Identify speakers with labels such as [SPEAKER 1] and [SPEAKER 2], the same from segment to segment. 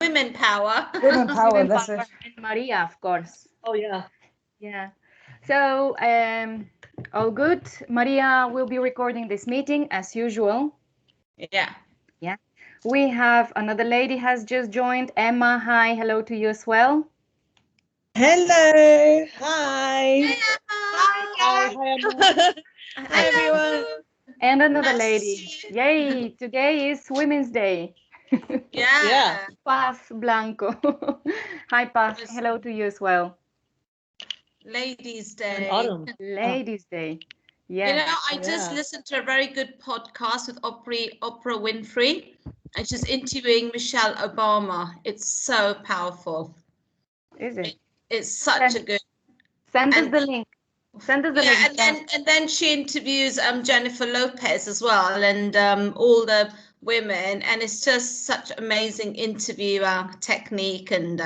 [SPEAKER 1] women power.
[SPEAKER 2] Women power,
[SPEAKER 3] Women
[SPEAKER 2] that's
[SPEAKER 3] power
[SPEAKER 2] it.
[SPEAKER 3] and Maria, of course.
[SPEAKER 4] Oh yeah.
[SPEAKER 3] Yeah. So, all good. Maria will be recording this meeting as usual.
[SPEAKER 1] Yeah.
[SPEAKER 3] Yeah. We have another lady has just joined. Emma, hi. Hello to you as well.
[SPEAKER 5] Hello. Hi.
[SPEAKER 4] Hi, hi, Emma.
[SPEAKER 5] Hi, everyone.
[SPEAKER 3] And another
[SPEAKER 1] Nice to
[SPEAKER 3] lady.
[SPEAKER 1] see you.
[SPEAKER 3] Yay. Today is Women's Day.
[SPEAKER 4] Yeah.
[SPEAKER 1] Yeah.
[SPEAKER 3] Paz Blanco. Hi, Paz.
[SPEAKER 1] It's
[SPEAKER 3] Hello to you as well.
[SPEAKER 1] Ladies'
[SPEAKER 4] And
[SPEAKER 1] Day.
[SPEAKER 4] Autumn.
[SPEAKER 3] Ladies' Day.
[SPEAKER 1] You
[SPEAKER 3] Yes.
[SPEAKER 1] know, I just
[SPEAKER 4] Yeah.
[SPEAKER 1] listened to a very good podcast with Oprah Winfrey, and she's interviewing Michelle Obama. It's so powerful.
[SPEAKER 3] Is it?
[SPEAKER 1] It's such a good.
[SPEAKER 3] Send us
[SPEAKER 1] And
[SPEAKER 3] the link. Send us the
[SPEAKER 1] yeah,
[SPEAKER 3] link.
[SPEAKER 1] and then she interviews Jennifer Lopez as well, and all the women, and it's just such amazing interview technique, and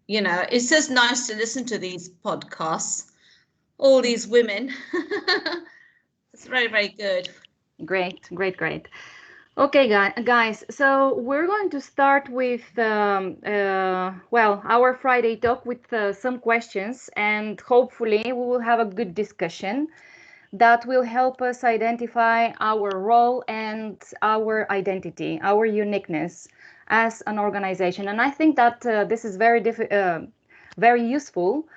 [SPEAKER 1] you know, it's just nice to listen to these podcasts. All these women. It's very, very good.
[SPEAKER 3] Great, great, great. Okay, guys, so we're going to start with, well, our Friday talk with some questions, and hopefully we will have a good discussion that will help us identify our role and our identity, our uniqueness as an organization. And I think that this is very useful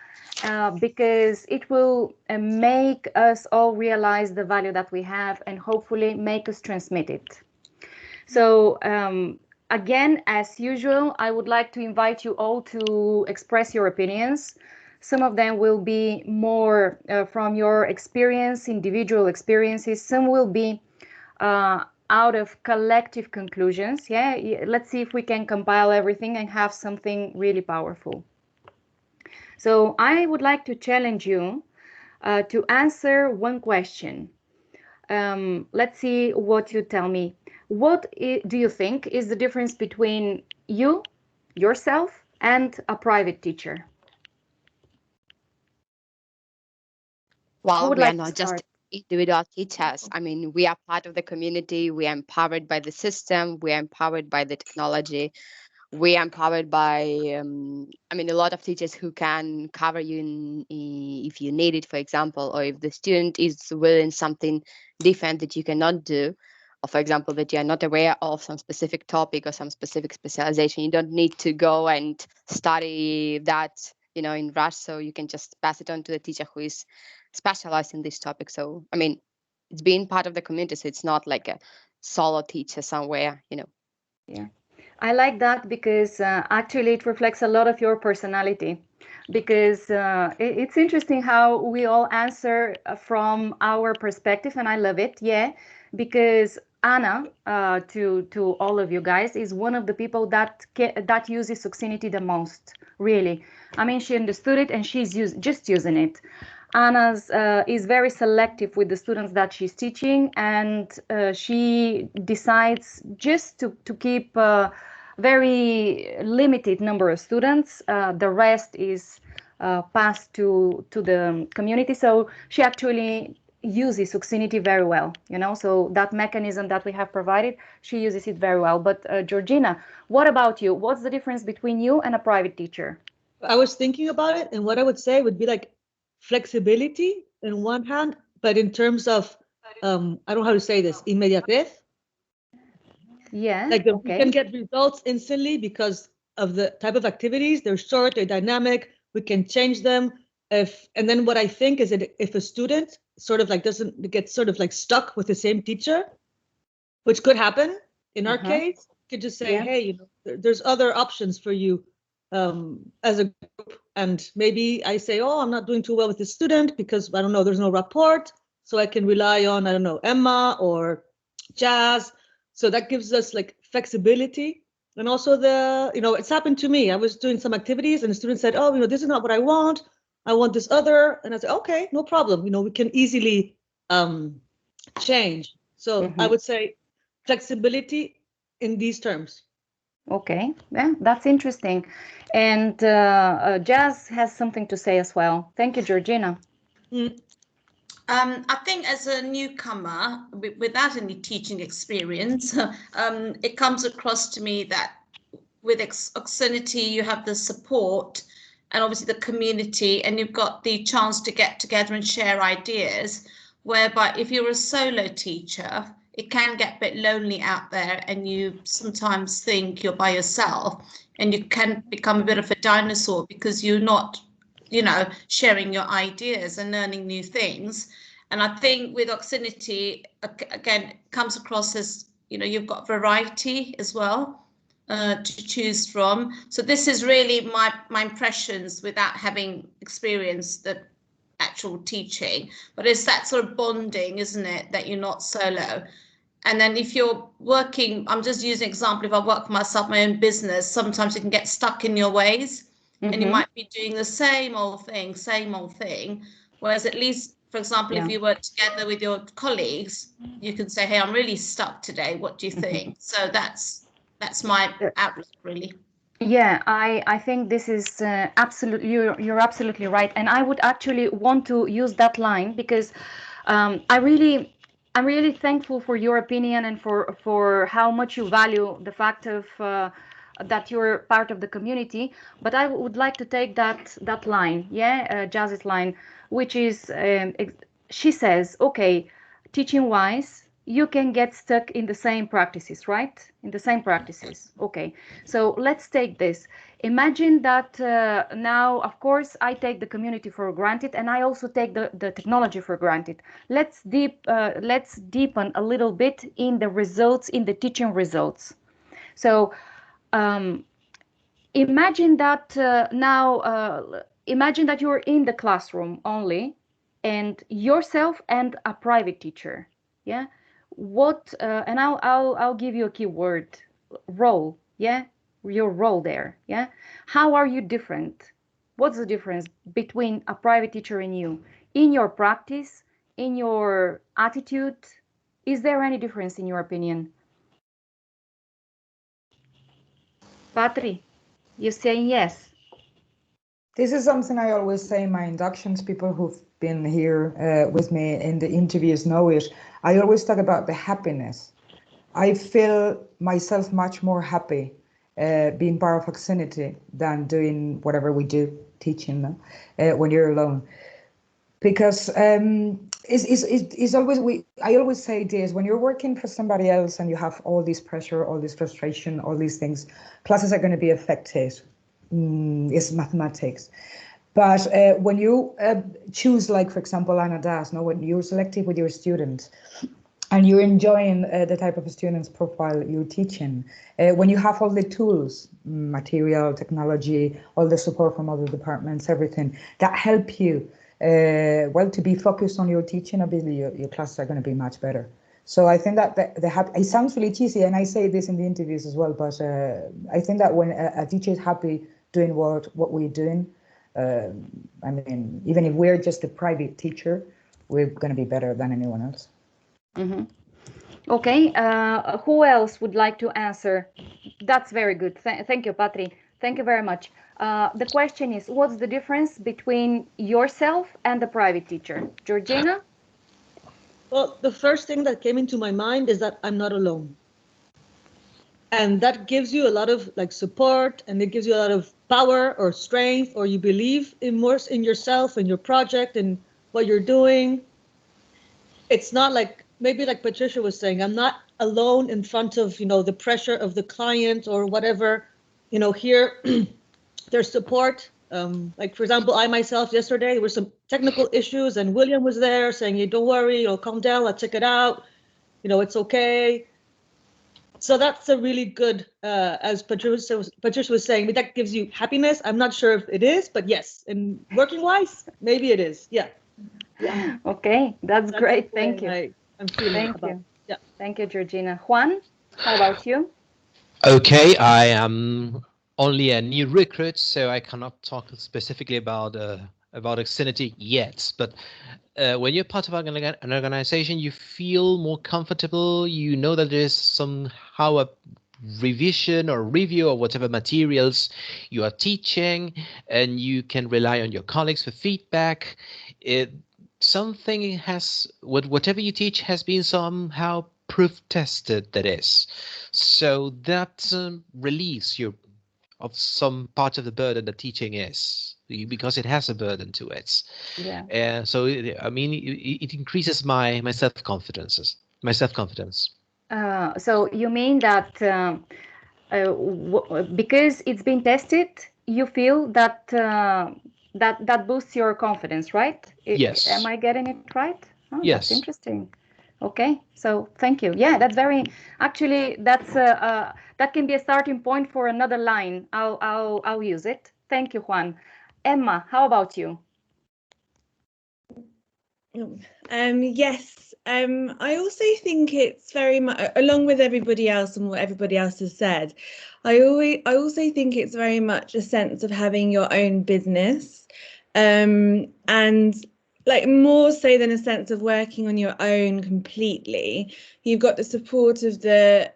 [SPEAKER 3] because it will make us all realize the value that we have and hopefully make us transmit it. So again, as usual, I would like to invite you all to express your opinions. Some of them will be more from your experience, individual experiences. Some will be out of collective conclusions. Yeah, let's see if we can compile everything and have something really powerful. So I would like to challenge you to answer one question. Let's see what you tell me. What do you think is the difference between you, yourself, and a private teacher? Who
[SPEAKER 6] Well,
[SPEAKER 3] would
[SPEAKER 6] we are
[SPEAKER 3] like to
[SPEAKER 6] not just
[SPEAKER 3] start?
[SPEAKER 6] individual teachers. I mean, we are part of the community. We are empowered by the system. We are empowered by the technology. We are empowered by, I mean, a lot of teachers who can cover you if you need it, for example, or if the student is willing something different that you cannot do, or for example, that you are not aware of some specific topic or some specific specialization. You don't need to go and study that, in rush. So you can just pass it on to the teacher who is specialized in this topic. So, I mean, it's being part of the community. So it's not like a solo teacher somewhere.
[SPEAKER 3] Yeah, I like that because actually it reflects a lot of your personality. Because it's interesting how we all answer from our perspective, and I love it. Yeah, because Anna, to all of you guys, is one of the people that uses Oxinity the most. Really, I mean, she understood it and she's just using it. Anna's is very selective with the students that she's teaching, and she decides just to keep a very limited number of students. The rest is passed to the community. So she actually uses Oxinity very well, so that mechanism that we have provided, she uses it very well. But Georgina, what about you? What's the difference between you and a private teacher?
[SPEAKER 4] I was thinking about it, and what I would say would be like flexibility in one hand, but in terms of I don't know how to say this, inmediatez.
[SPEAKER 3] Yeah,
[SPEAKER 4] Like we
[SPEAKER 3] okay.
[SPEAKER 4] can get results instantly because of the type of activities. They're short, they're dynamic. We can change them. And then what I think is that if a student sort of like doesn't get sort of like stuck with the same teacher, which could happen in our case, you could just say,
[SPEAKER 3] Yeah.
[SPEAKER 4] hey, there's other options for you as a group. And maybe I say, oh, I'm not doing too well with this student because I don't know, there's no rapport. So I can rely on, I don't know, Emma or Jazz. So that gives us like flexibility. And also it's happened to me. I was doing some activities and the student said, oh, this is not what I want. I want this other. And I said, okay, no problem. We can easily change. So I would say flexibility in these terms.
[SPEAKER 3] Okay, yeah, that's interesting. And Jazz has something to say as well. Thank you, Georgina.
[SPEAKER 4] Mm.
[SPEAKER 1] I think as a newcomer, without any teaching experience, it comes across to me that with Oxinity, you have the support and obviously the community, and you've got the chance to get together and share ideas, whereby if you're a solo teacher, it can get a bit lonely out there, and you sometimes think you're by yourself, and you can become a bit of a dinosaur because you're not, sharing your ideas and learning new things. And I think with Oxinity, again, it comes across as, you've got variety as well to choose from. So this is really my impressions without having experienced the actual teaching. But it's that sort of bonding, isn't it, that you're not solo. And then if you're working, I'm just using an example, if I work for myself, my own business, sometimes you can get stuck in your ways and you might be doing the same old thing. Whereas at least, for example, if you work together with your colleagues, you can say, hey, I'm really stuck today. What do you think? So that's my outlook, really.
[SPEAKER 3] Yeah, I think this is absolutely, you're absolutely right. And I would actually want to use that line because I'm really thankful for your opinion and for how much you value the fact of that you're part of the community. But I would like to take that line, Jazz's line, which is she says, okay, teaching wise, you can get stuck in the same practices, right? In the same practices. Okay, so let's take this. Imagine that now, of course, I take the community for granted, and I also take the technology for granted. Let's deepen a little bit in the results, in the teaching results. So imagine that imagine that you're in the classroom only, and yourself and a private teacher. Yeah, what? And I'll give you a keyword: role. Yeah, your role there. Yeah, how are you different? What's the difference between a private teacher and you in your practice, in your attitude? Is there any difference in your opinion? Patri, you saying yes?
[SPEAKER 2] This is something I always say in my inductions. People who've been here with me in the interviews know it. I always talk about the happiness. I feel myself much more happy being part of Oxinity than doing whatever we do, teaching when you're alone. Because it's always, I always say this, when you're working for somebody else and you have all this pressure, all this frustration, all these things, classes are going to be affected. It's mathematics. But when you choose, like, for example, Anna does, when you're selective with your students and you're enjoying the type of students profile you're teaching, when you have all the tools, material, technology, all the support from other departments, everything, that help you, to be focused on your teaching, obviously your classes are going to be much better. So I think that it sounds really cheesy, and I say this in the interviews as well, but I think that when a teacher is happy doing what we're doing, I mean, even if we're just a private teacher, we're going to be better than anyone else.
[SPEAKER 3] Mm-hmm. Okay, who else would like to answer? That's very good. Thank you, Patri. Thank you very much. The question is, what's the difference between yourself and the private teacher? Georgina?
[SPEAKER 4] Well, the first thing that came into my mind is that I'm not alone. And that gives you a lot of support, and it gives you a lot of power or strength, or you believe more in yourself and your project and what you're doing. It's not maybe like Patricia was saying, I'm not alone in front of, the pressure of the client or whatever. Here there's support. For example, I myself yesterday, there were some technical issues and William was there saying, hey, don't worry, calm down, let's check it out. It's okay. So that's a really good, as Patricia was saying, that gives you happiness. I'm not sure if it is, but yes, and working wise, maybe it is. Yeah.
[SPEAKER 3] Okay, that's great. Thank you.
[SPEAKER 4] I'm feeling
[SPEAKER 3] Thank you. Yeah. Thank you, Georgina. Juan, how about you?
[SPEAKER 7] Okay, I am only a new recruit, so I cannot talk specifically about Oxinity yet. But when you're part of an organization, you feel more comfortable. You know that there's somehow a revision or review of whatever materials you are teaching, and you can rely on your colleagues for feedback. Whatever you teach has been somehow proof tested, that is. So that relieves your some part of the burden that teaching is, because it has a burden to it.
[SPEAKER 3] Yeah.
[SPEAKER 7] And so I mean, it increases my self-confidence.
[SPEAKER 3] So you mean that because it's been tested, you feel that that boosts your confidence, right?
[SPEAKER 7] Yes.
[SPEAKER 3] Am I getting it right? Oh,
[SPEAKER 7] Yes.
[SPEAKER 3] That's interesting. Okay, so thank you. Yeah, that's very, actually, that can be a starting point for another line. I'll use it. Thank you, Juan. Emma, how about you?
[SPEAKER 5] Yes, I also think it's very much, along with everybody else and what everybody else has said, I also think it's very much a sense of having your own business, and like more so than a sense of working on your own completely. You've got the support of the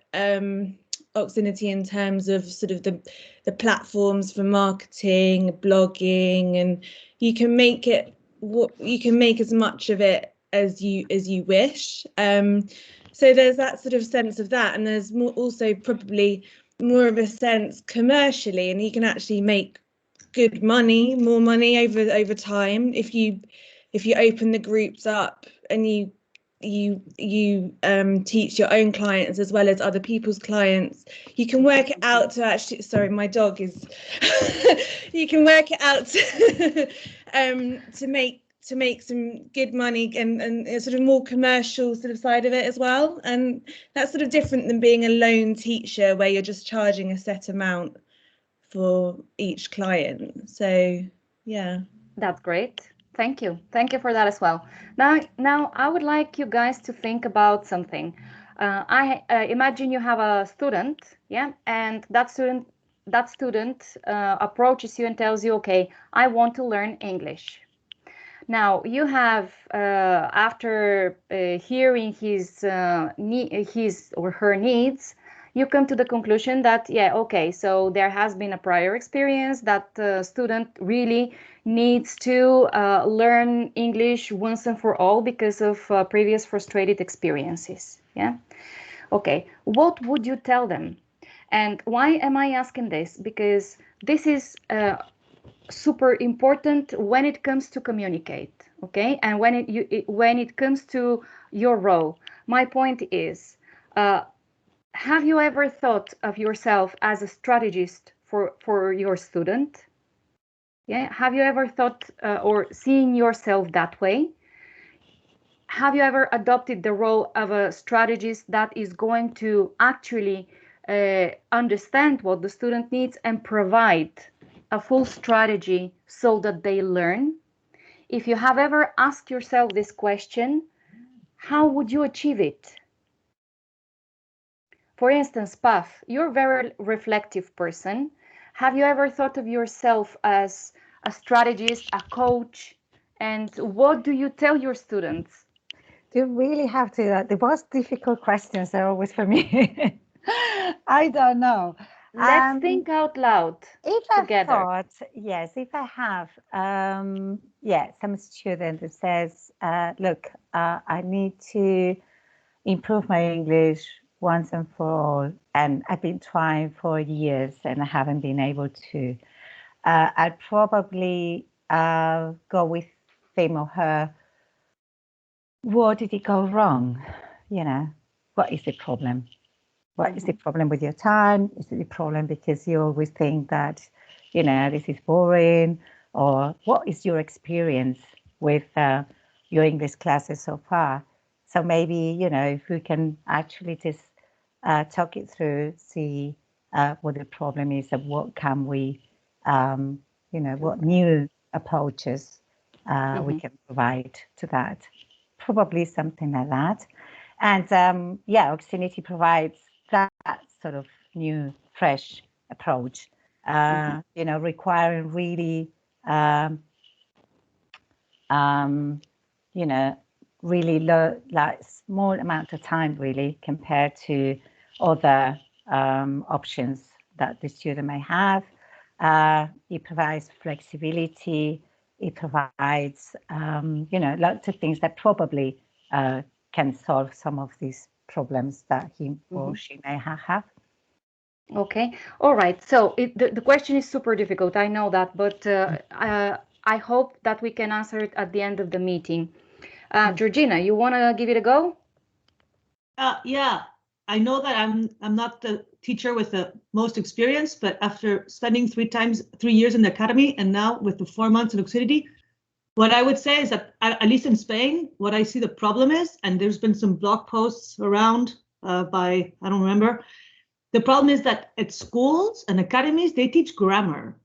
[SPEAKER 5] Oxinity in terms of sort of the platforms for marketing, blogging, and you can make it you can make as much of it as you wish. So there's that sort of sense of that, and there's also probably more of a sense commercially, and you can actually make good money, more money over time if you open the groups up and you teach your own clients as well as other people's clients. You can work it out to actually, sorry, my dog is you can work it out to make some good money and a sort of more commercial sort of side of it as well. And that's sort of different than being a lone teacher where you're just charging a set amount for each client. So yeah,
[SPEAKER 3] That's great. Thank you. Thank you for that as well. Now I would like you guys to think about something. I imagine you have a student, yeah, and that student approaches you and tells you, okay, I want to learn English. Now you have, after hearing his or her needs, you come to the conclusion that, yeah, okay, so there has been a prior experience that the student really needs to learn English once and for all because of previous frustrated experiences. Yeah. Okay. What would you tell them? And why am I asking this? Because this is super important when it comes to communicate, okay, and when it comes to your role. My point is, have you ever thought of yourself as a strategist for your student? Yeah, have you ever thought or seen yourself that way? Have you ever adopted the role of a strategist that is going to actually understand what the student needs and provide a full strategy so that they learn? If you have ever asked yourself this question, how would you achieve it? For instance, Paf, you're a very reflective person. Have you ever thought of yourself as a strategist, a coach? And what do you tell your students?
[SPEAKER 8] You really have to, the most difficult questions are always for me. I don't know.
[SPEAKER 3] Let's think out loud together.
[SPEAKER 8] I thought, yes, if I have, some student that says, look, I need to improve my English once and for all, and I've been trying for years and I haven't been able to, I'd probably go with him or her. What did it go wrong? You know, what is the problem? What is the problem with your time? Is it the problem because you always think that, you know, this is boring? Or what is your experience with your English classes so far? So maybe, you know, if we can actually just talk it through, see what the problem is and what can we, you know, what new approaches we can provide to that. Probably something like that. And Oxinity provides that sort of new, fresh approach, you know, requiring really, you know, really low, like small amount of time really compared to other options that the student may have. It provides flexibility. It provides, you know, lots of things that probably can solve some of these problems that he or she may have.
[SPEAKER 3] Okay, all right. So the question is super difficult. I know that, but I hope that we can answer it at the end of the meeting. Georgina, you want to give it a go?
[SPEAKER 4] Yeah, I know that I'm not the teacher with the most experience, but after spending 3 years in the academy and now with the 4 months in Oxinity, what I would say is that at least in Spain, what I see the problem is, and there's been some blog posts around by, I don't remember, the problem is that at schools and academies, they teach grammar.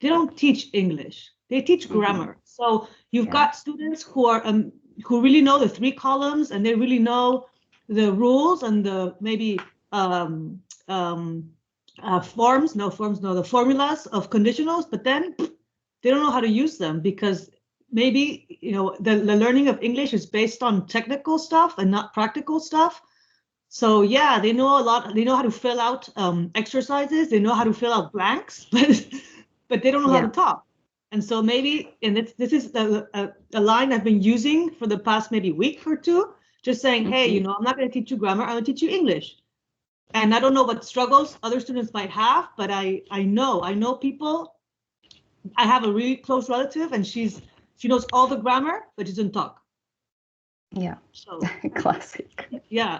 [SPEAKER 4] They don't teach English. They teach grammar. So you've got students who are who really know the 3 columns and they really know the rules and the maybe the formulas of conditionals, but then they don't know how to use them because maybe the learning of English is based on technical stuff and not practical stuff. So yeah, they know a lot. They know how to fill out exercises. They know how to fill out blanks, but they don't know how to talk. And so maybe, and this is a line I've been using for the past maybe week or two, just saying, hey, I'm not going to teach you grammar. I'm going to teach you English. And I don't know what struggles other students might have, but I know people. I have a really close relative, and she knows all the grammar, but she doesn't talk.
[SPEAKER 3] Yeah.
[SPEAKER 4] So
[SPEAKER 3] classic.
[SPEAKER 4] Yeah.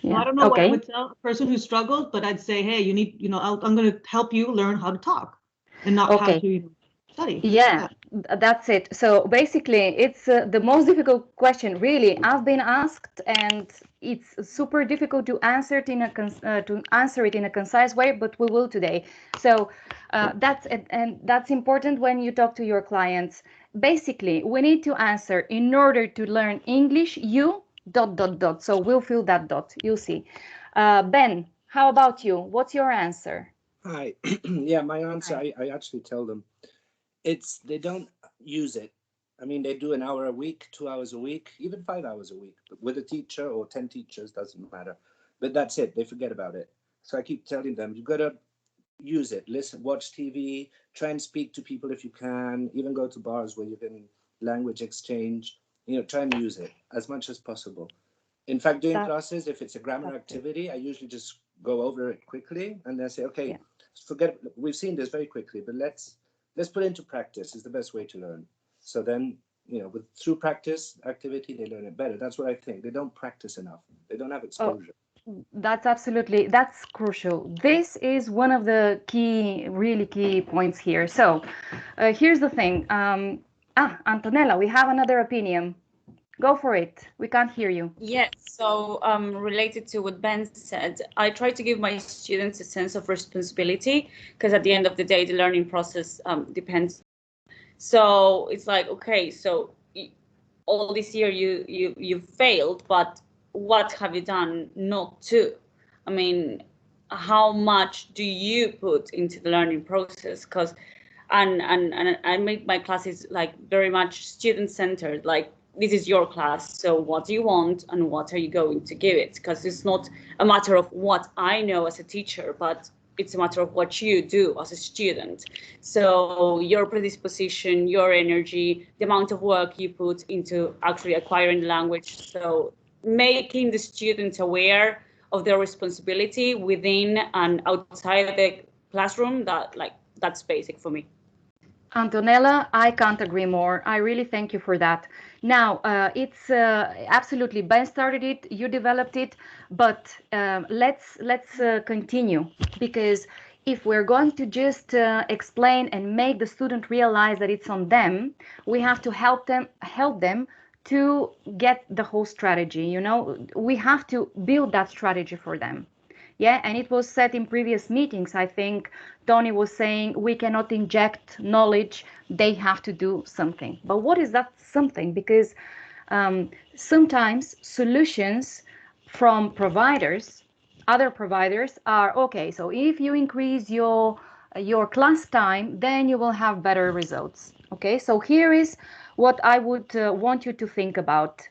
[SPEAKER 4] So I don't know what I would tell a person who struggles, but I'd say, hey, you need, I'm going to help you learn how to talk and not have to study.
[SPEAKER 3] Yeah, that's it. So basically, it's the most difficult question. Really, I've been asked, and it's super difficult to answer it in a concise way. But we will today. So that's it, and that's important when you talk to your clients. Basically, we need to answer in order to learn English. You ... So we'll fill that dot. You'll see. Ben, how about you? What's your answer?
[SPEAKER 9] Hi. Yeah, my answer, I actually tell them they don't use it. I mean, they do an hour a week, 2 hours a week, even 5 hours a week, but with a teacher or 10 teachers, doesn't matter. But that's it. They forget about it. So I keep telling them, you've got to use it. Listen, watch TV, try and speak to people if you can, even go to bars where you can language exchange, try and use it as much as possible. In fact, doing classes, if it's a grammar activity, I usually just go over it quickly and then say, okay, forget, we've seen this very quickly, but let's put it into practice is the best way to learn. So then, through practice activity, they learn it better. That's what I think. They don't practice enough. They don't have exposure.
[SPEAKER 3] That's crucial. This is one of the really key points here. So here's the thing. Antonella, we have another opinion. Go for it. We can't hear you.
[SPEAKER 10] Yes, so related to what Ben said, I try to give my students a sense of responsibility because at the end of the day, the learning process depends. So it's like, okay, so all this year you failed, but what have you done not to? I mean, how much do you put into the learning process? Because and I make my classes like very much student centered, like this is your class, so what do you want and what are you going to give it? Because it's not a matter of what I know as a teacher, but it's a matter of what you do as a student. So your predisposition, your energy, the amount of work you put into actually acquiring the language. So making the students aware of their responsibility within and outside the classroom, that's basic for me.
[SPEAKER 3] Antonella, I can't agree more. I really thank you for that. Now, it's absolutely, Ben started it, you developed it, but let's continue, because if we're going to just explain and make the student realize that it's on them, we have to help them to get the whole strategy. We have to build that strategy for them. Yeah, and it was said in previous meetings. I think Tony was saying we cannot inject knowledge, they have to do something. But what is that something? Because sometimes solutions from other providers are, okay, so if you increase your class time, then you will have better results. Okay, so here is what I would want you to think about.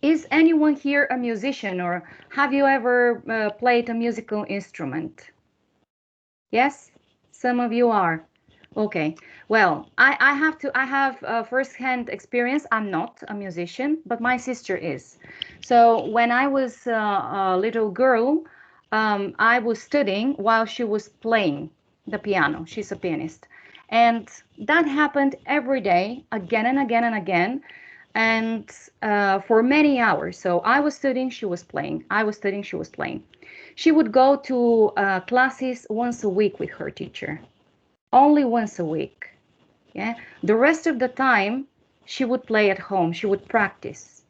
[SPEAKER 3] Is anyone here a musician, or have you ever played a musical instrument? Yes, some of you are. Okay, well, I have first-hand experience. I'm not a musician, but my sister is. So when I was a little girl, I was studying while she was playing the piano. She's a pianist. And that happened every day, again and again and again, and for many hours. So I was studying, she was playing. I was studying, she was playing. She would go to classes once a week with her teacher, only once a week. Yeah. The rest of the time, she would play at home. She would practice.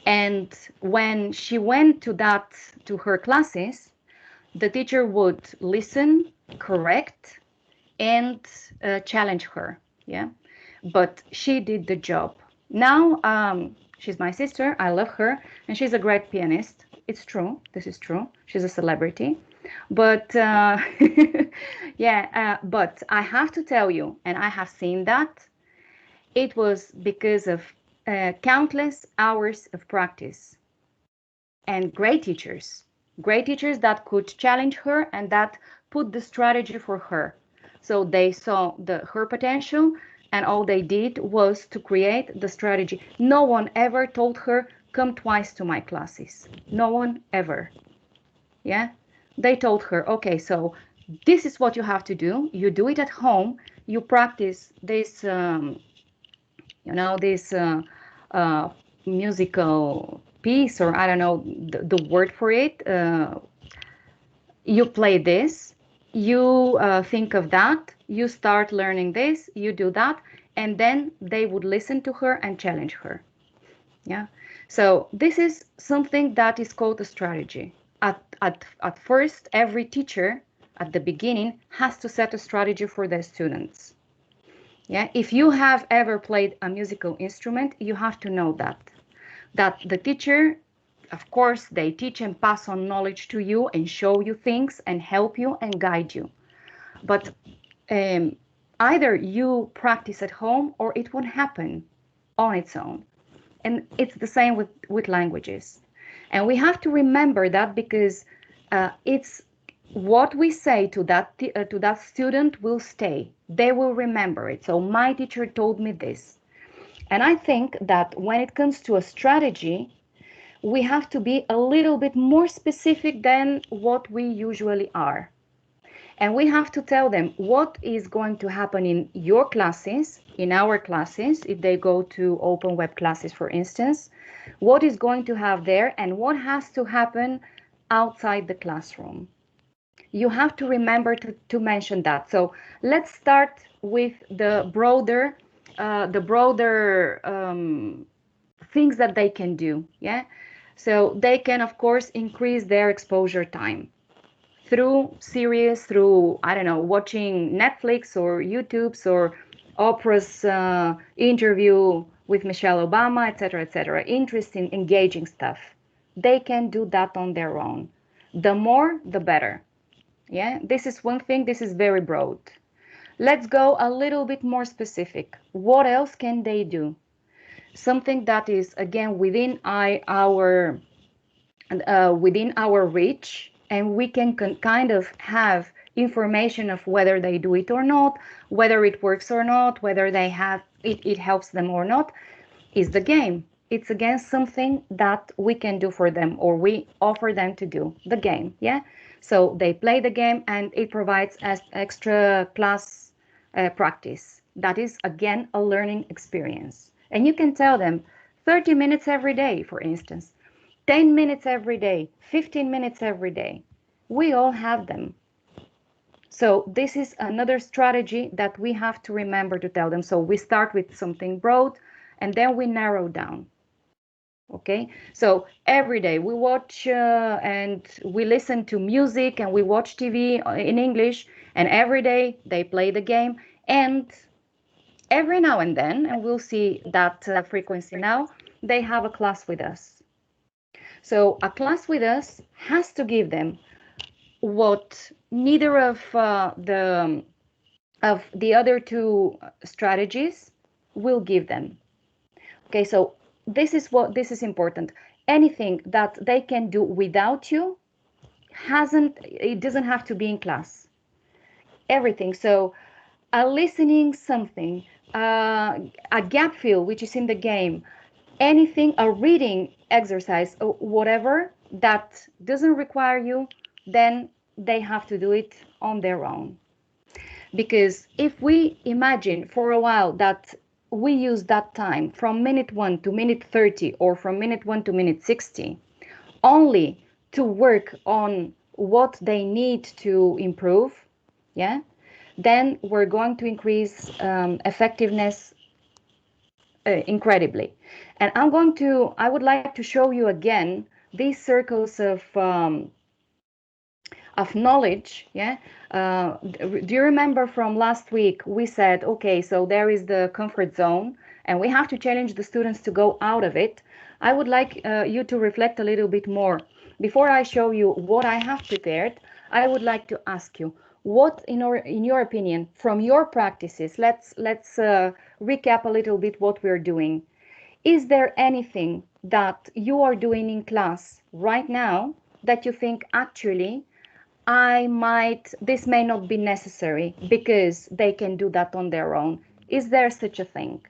[SPEAKER 3] And when she went to her classes, the teacher would listen, correct, and challenge her. Yeah. But she did the job. Now, she's my sister. I love her, and she's a great pianist. It's true. This is true. She's a celebrity. But yeah, but I have to tell you, and I have seen that it was because of countless hours of practice and great teachers that could challenge her and that put the strategy for her. So they saw her potential, and all they did was to create the strategy. No one ever told her, come twice to my classes. No one ever. Yeah. They told her, okay, so this is what you have to do. You do it at home. You practice this, this musical piece, or I don't know the word for it. You play this, you think of that, you start learning this, you do that, and then they would listen to her and challenge her. Yeah. So this is something that is called a strategy. At first, every teacher at the beginning has to set a strategy for their students. Yeah. If you have ever played a musical instrument, you have to know that the teacher, of course, they teach and pass on knowledge to you and show you things and help you and guide you. But either you practice at home or it won't happen on its own. And it's the same with languages. And we have to remember that because it's what we say to that student will stay. They will remember it. So my teacher told me this. And I think that when it comes to a strategy, we have to be a little bit more specific than what we usually are. And we have to tell them what is going to happen in your classes, in our classes, if they go to open web classes, for instance, what is going to have there and what has to happen outside the classroom. You have to remember to mention that. So let's start with the broader things that they can do. Yeah. So they can, of course, increase their exposure time through series, through, I don't know, watching Netflix or YouTube's or Oprah's interview with Michelle Obama, etc., interesting, engaging stuff. They can do that on their own. The more, the better. Yeah, this is one thing. This is very broad. Let's go a little bit more specific. What else can they do? Something that is, again, within our reach, and we can kind of have information of whether they do it or not, whether it works or not, whether they have it helps them or not, is the game. It's again something that we can do for them, or we offer them to do the game. Yeah. So they play the game and it provides as extra class practice. That is again a learning experience. And you can tell them 30 minutes every day, for instance, 10 minutes every day, 15 minutes every day. We all have them. So this is another strategy that we have to remember to tell them. So we start with something broad and then we narrow down. Okay, so every day we watch and we listen to music and we watch TV in English, and every day they play the game, and every now and then, and we'll see that frequency now, they have a class with us. So a class with us has to give them what neither of the other two strategies will give them. Okay, so this is important. Anything that they can do without you it doesn't have to be in class. Everything. So a listening something, a gap fill, which is in the game, anything, a reading exercise, whatever, that doesn't require you, then they have to do it on their own. Because if we imagine for a while that we use that time from minute 1 to minute 30 or from minute 1 to minute 60 only to work on what they need to improve, yeah, then we're going to increase effectiveness incredibly. And I would like to show you again these circles of knowledge. Yeah. Do you remember from last week we said, okay, so there is the comfort zone and we have to challenge the students to go out of it. I would like you to reflect a little bit more. Before I show you what I have prepared, I would like to ask you, what in your opinion, from your practices, let's recap a little bit what we're doing. Is there anything that you are doing in class right now that you think actually this may not be necessary because they can do that on their own? Is there such a thing?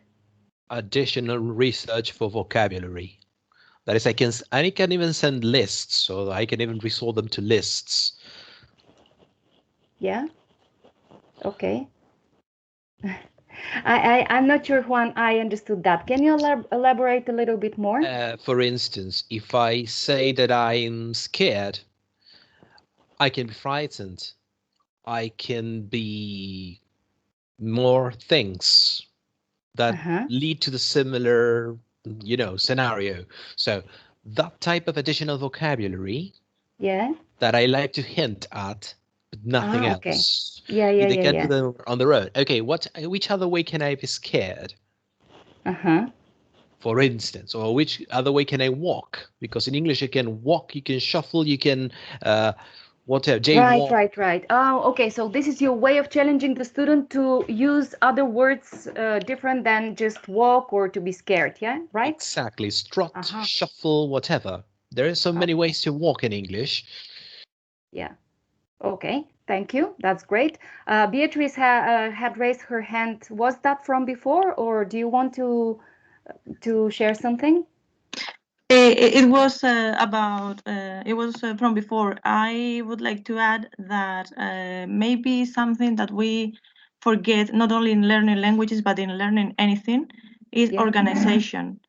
[SPEAKER 7] Additional research for vocabulary. That is, I can even send lists, so I can even resort them to lists.
[SPEAKER 3] Yeah. Okay. I'm not sure, Juan, I understood that. Can you elaborate a little bit more?
[SPEAKER 7] For instance, if I say that I'm scared, I can be frightened. I can be more things that lead to the similar, scenario. So that type of additional vocabulary,
[SPEAKER 3] yeah,
[SPEAKER 7] that I like to hint at, but nothing else.
[SPEAKER 3] Okay. Yeah.
[SPEAKER 7] They can do them on their own. Okay, which other way can I be scared? For instance, or which other way can I walk? Because in English you can walk, you can shuffle, you can whatever, jaywalk.
[SPEAKER 3] Right. Oh, okay. So this is your way of challenging the student to use other words different than just walk or to be scared. Yeah, right?
[SPEAKER 7] Exactly. Strut, shuffle, whatever. There are so many ways to walk in English.
[SPEAKER 3] Yeah. Okay. Thank you. That's great. Beatrice had raised her hand. Was that from before, or do you want to share something?
[SPEAKER 11] It was about, it was from before. I would like to add that maybe something that we forget, not only in learning languages, but in learning anything, is organization.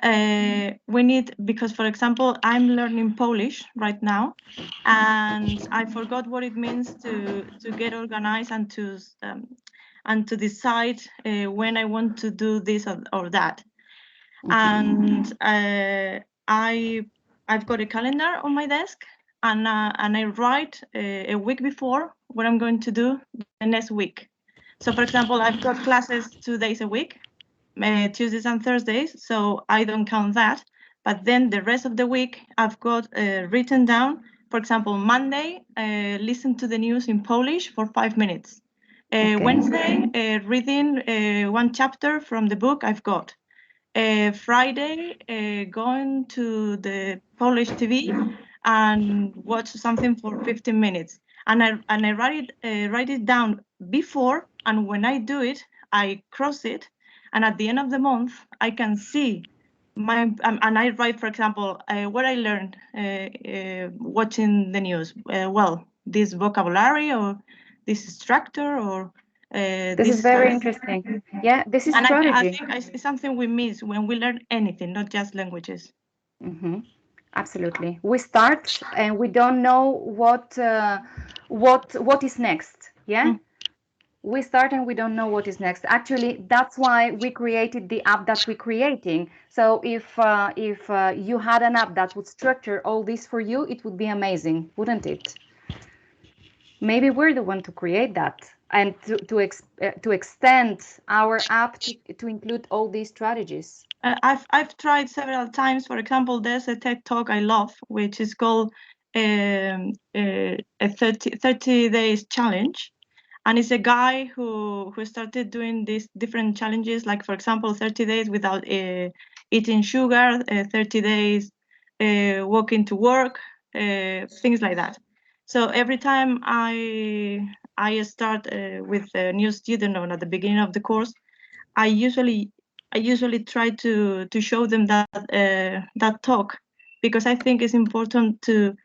[SPEAKER 11] We need, because for example, I'm learning Polish right now, and I forgot what it means to get organized and to decide when I want to do this or that. And I've got a calendar on my desk, and I write a week before what I'm going to do the next week. So for example, I've got classes 2 days a week, Tuesdays and Thursdays, so I don't count that. But then the rest of the week, I've got written down, for example, Monday, listen to the news in Polish for 5 minutes. Wednesday, reading one chapter from the book I've got. Friday, going to the Polish TV and watch something for 15 minutes. And I write it down before, and when I do it, I cross it. And at the end of the month, I can see and I write, for example, what I learned watching the news. Well, this vocabulary or this structure or
[SPEAKER 3] this is very interesting. Yeah, this is strategy.
[SPEAKER 11] I think it's something we miss when we learn anything, not just languages.
[SPEAKER 3] Absolutely. We start and we don't know what is next. Yeah. We start and we don't know what is next. Actually, that's why we created the app that we're creating. So if you had an app that would structure all this for you, it would be amazing, wouldn't it? Maybe we're the one to create that and to extend our app to include all these strategies.
[SPEAKER 11] I've tried several times. For example, there's a TED Talk I love, which is called a 30 days challenge. And it's a guy who started doing these different challenges, like, for example, 30 days without eating sugar, 30 days walking to work, things like that. So every time I start with a new student or at the beginning of the course, I usually try to show them that talk, because I think it's important to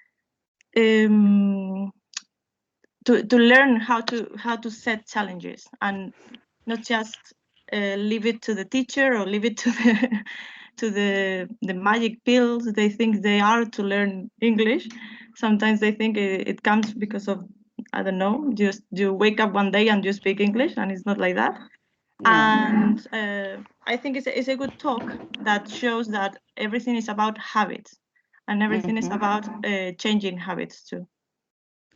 [SPEAKER 11] learn how to set challenges and not just leave it to the teacher or leave it to the magic pills they think they are to learn English. Sometimes they think it comes because of, I don't know, just you wake up one day and you speak English, and it's not like that.
[SPEAKER 3] No.
[SPEAKER 11] And I think it's a good talk that shows that everything is about habits, and everything is about changing habits too.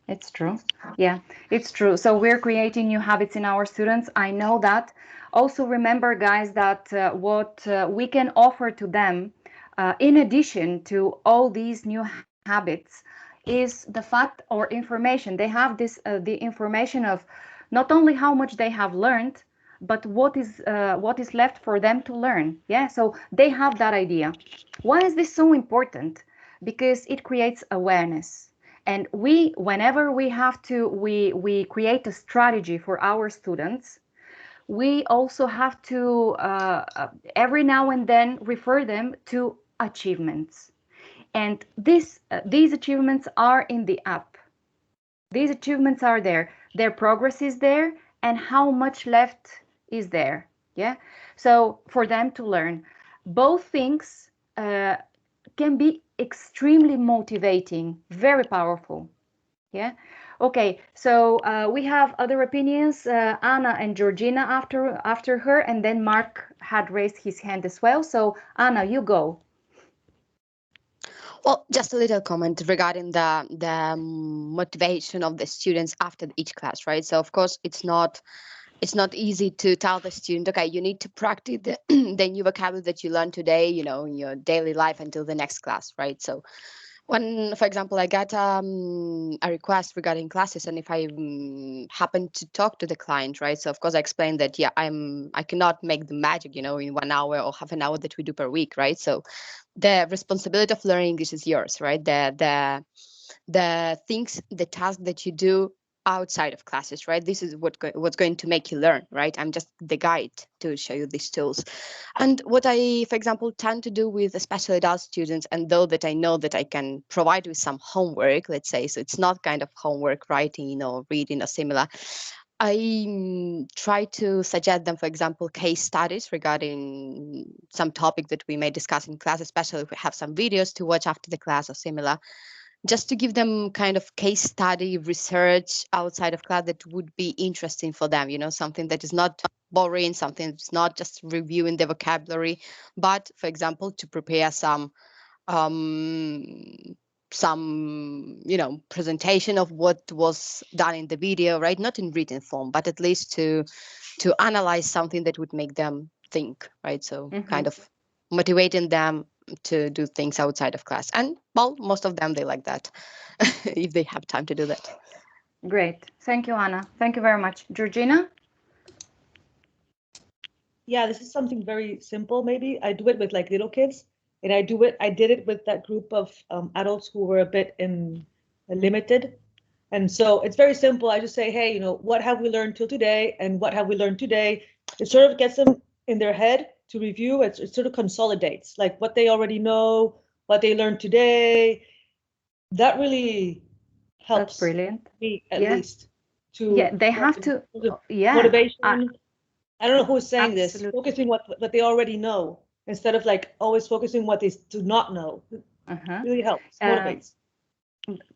[SPEAKER 3] It's true. Yeah, it's true. So we're creating new habits in our students. I know that. Also remember, guys, that what we can offer to them, in addition to all these new habits, is the fact or information. They have this the information of not only how much they have learned, but what is left for them to learn. Yeah, so they have that idea. Why is this so important? Because it creates awareness. And whenever we have to, we create a strategy for our students, we also have to every now and then refer them to achievements. And these achievements are in the app. These achievements are there. Their progress is there, and how much left is there. Yeah. So for them to learn, both things can be extremely motivating, very powerful. Yeah. Okay. So we have other opinions. Anna and Georgina after her, and then Mark had raised his hand as well. So Anna, you go.
[SPEAKER 6] Well, just a little comment regarding the motivation of the students after each class, right? So of course it's not easy to tell the student, okay, you need to practice the new vocabulary that you learned today, you know, in your daily life until the next class, right? So when, for example, I got a request regarding classes, and if I happen to talk to the client, right? So of course I explained that, yeah, I cannot make the magic, you know, in 1 hour or half an hour that we do per week, right? So the responsibility of learning English is yours, right? The things, the tasks that you do outside of classes, right? This is what's going to make you learn, right? I'm just the guide to show you these tools. And what I, for example, tend to do with especially adult students, and though that I know that I can provide with some homework, let's say, so it's not kind of homework writing or reading or similar, I try to suggest them, for example, case studies regarding some topic that we may discuss in class, especially if we have some videos to watch after the class or similar, just to give them kind of case study research outside of class that would be interesting for them, you know, something that is not boring, something that's not just reviewing the vocabulary, but, for example, to prepare some you know, presentation of what was done in the video, right? Not in written form, but at least to analyze something that would make them think, right? So kind of motivating them to do things outside of class. And well, most of them, they like that if they have time to do that.
[SPEAKER 3] Great. Thank you, Anna. Thank you very much. Georgina?
[SPEAKER 4] Yeah, this is something very simple. Maybe I do it with like little kids, and I did it with that group of adults who were a bit limited. And so it's very simple. I just say, hey, you know, what have we learned till today, and what have we learned today? It sort of gets them in their head to review. It sort of consolidates like what they already know, what they learned today. That really helps.
[SPEAKER 3] That's brilliant.
[SPEAKER 4] Me at least to
[SPEAKER 3] they have to
[SPEAKER 4] motivation. I don't know who's saying
[SPEAKER 3] absolutely.
[SPEAKER 4] this, focusing what they already know instead of like always focusing what they do not know. Really helps, motivates.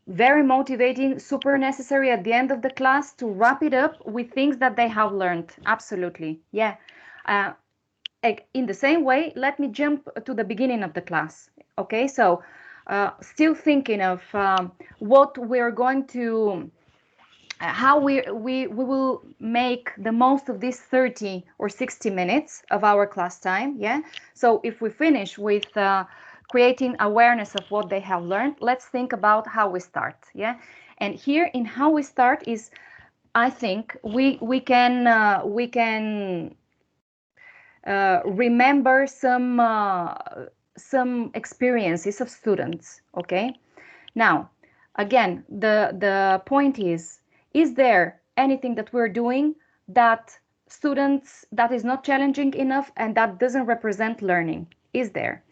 [SPEAKER 3] Very motivating, super necessary at the end of the class to wrap it up with things that they have learned. Absolutely. Yeah. In the same way, let me jump to the beginning of the class. Okay, so still thinking of what we're going to how we will make the most of these 30 or 60 minutes of our class time. Yeah. So if we finish with creating awareness of what they have learned, let's think about how we start. Yeah. And here in how we start is, I think we can remember some experiences of students. Okay. Now, again, the point is there anything that we're doing that students, that is not challenging enough and that doesn't represent learning? Is there?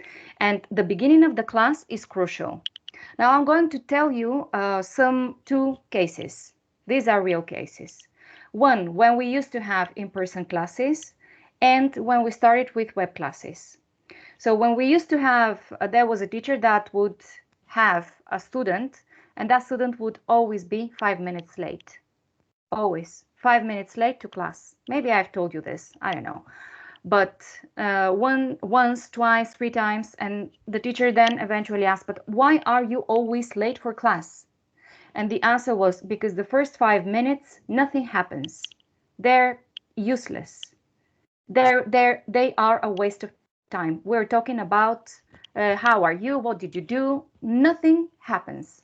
[SPEAKER 3] And the beginning of the class is crucial. Now I'm going to tell you two cases. These are real cases. One, when we used to have in-person classes, and when we started with web classes. So when we used to have, there was a teacher that would have a student, and that student would always be 5 minutes late. Always 5 minutes late to class. Maybe I've told you this, I don't know. But once, twice, 3 times, and the teacher then eventually asked, but why are you always late for class? And the answer was, because the first 5 minutes, nothing happens. They're useless. They are a waste of time. We're talking about how are you, what did you do? Nothing happens.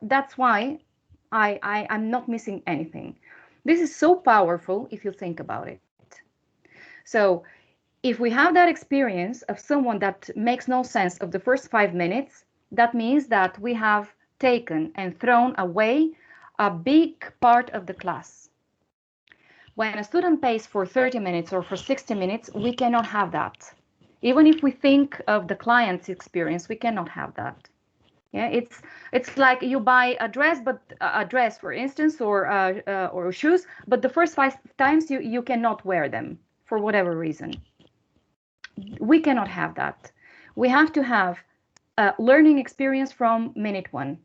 [SPEAKER 3] That's why I'm not missing anything. This is so powerful if you think about it. So if we have that experience of someone that makes no sense of the first 5 minutes, that means that we have taken and thrown away a big part of the class. When a student pays for 30 minutes or for 60 minutes, we cannot have that. Even if we think of the client's experience, we cannot have that. Yeah, it's like you buy a dress, for instance, or shoes, but the first 5 times you cannot wear them for whatever reason. We cannot have that. We have to have a learning experience from minute 1.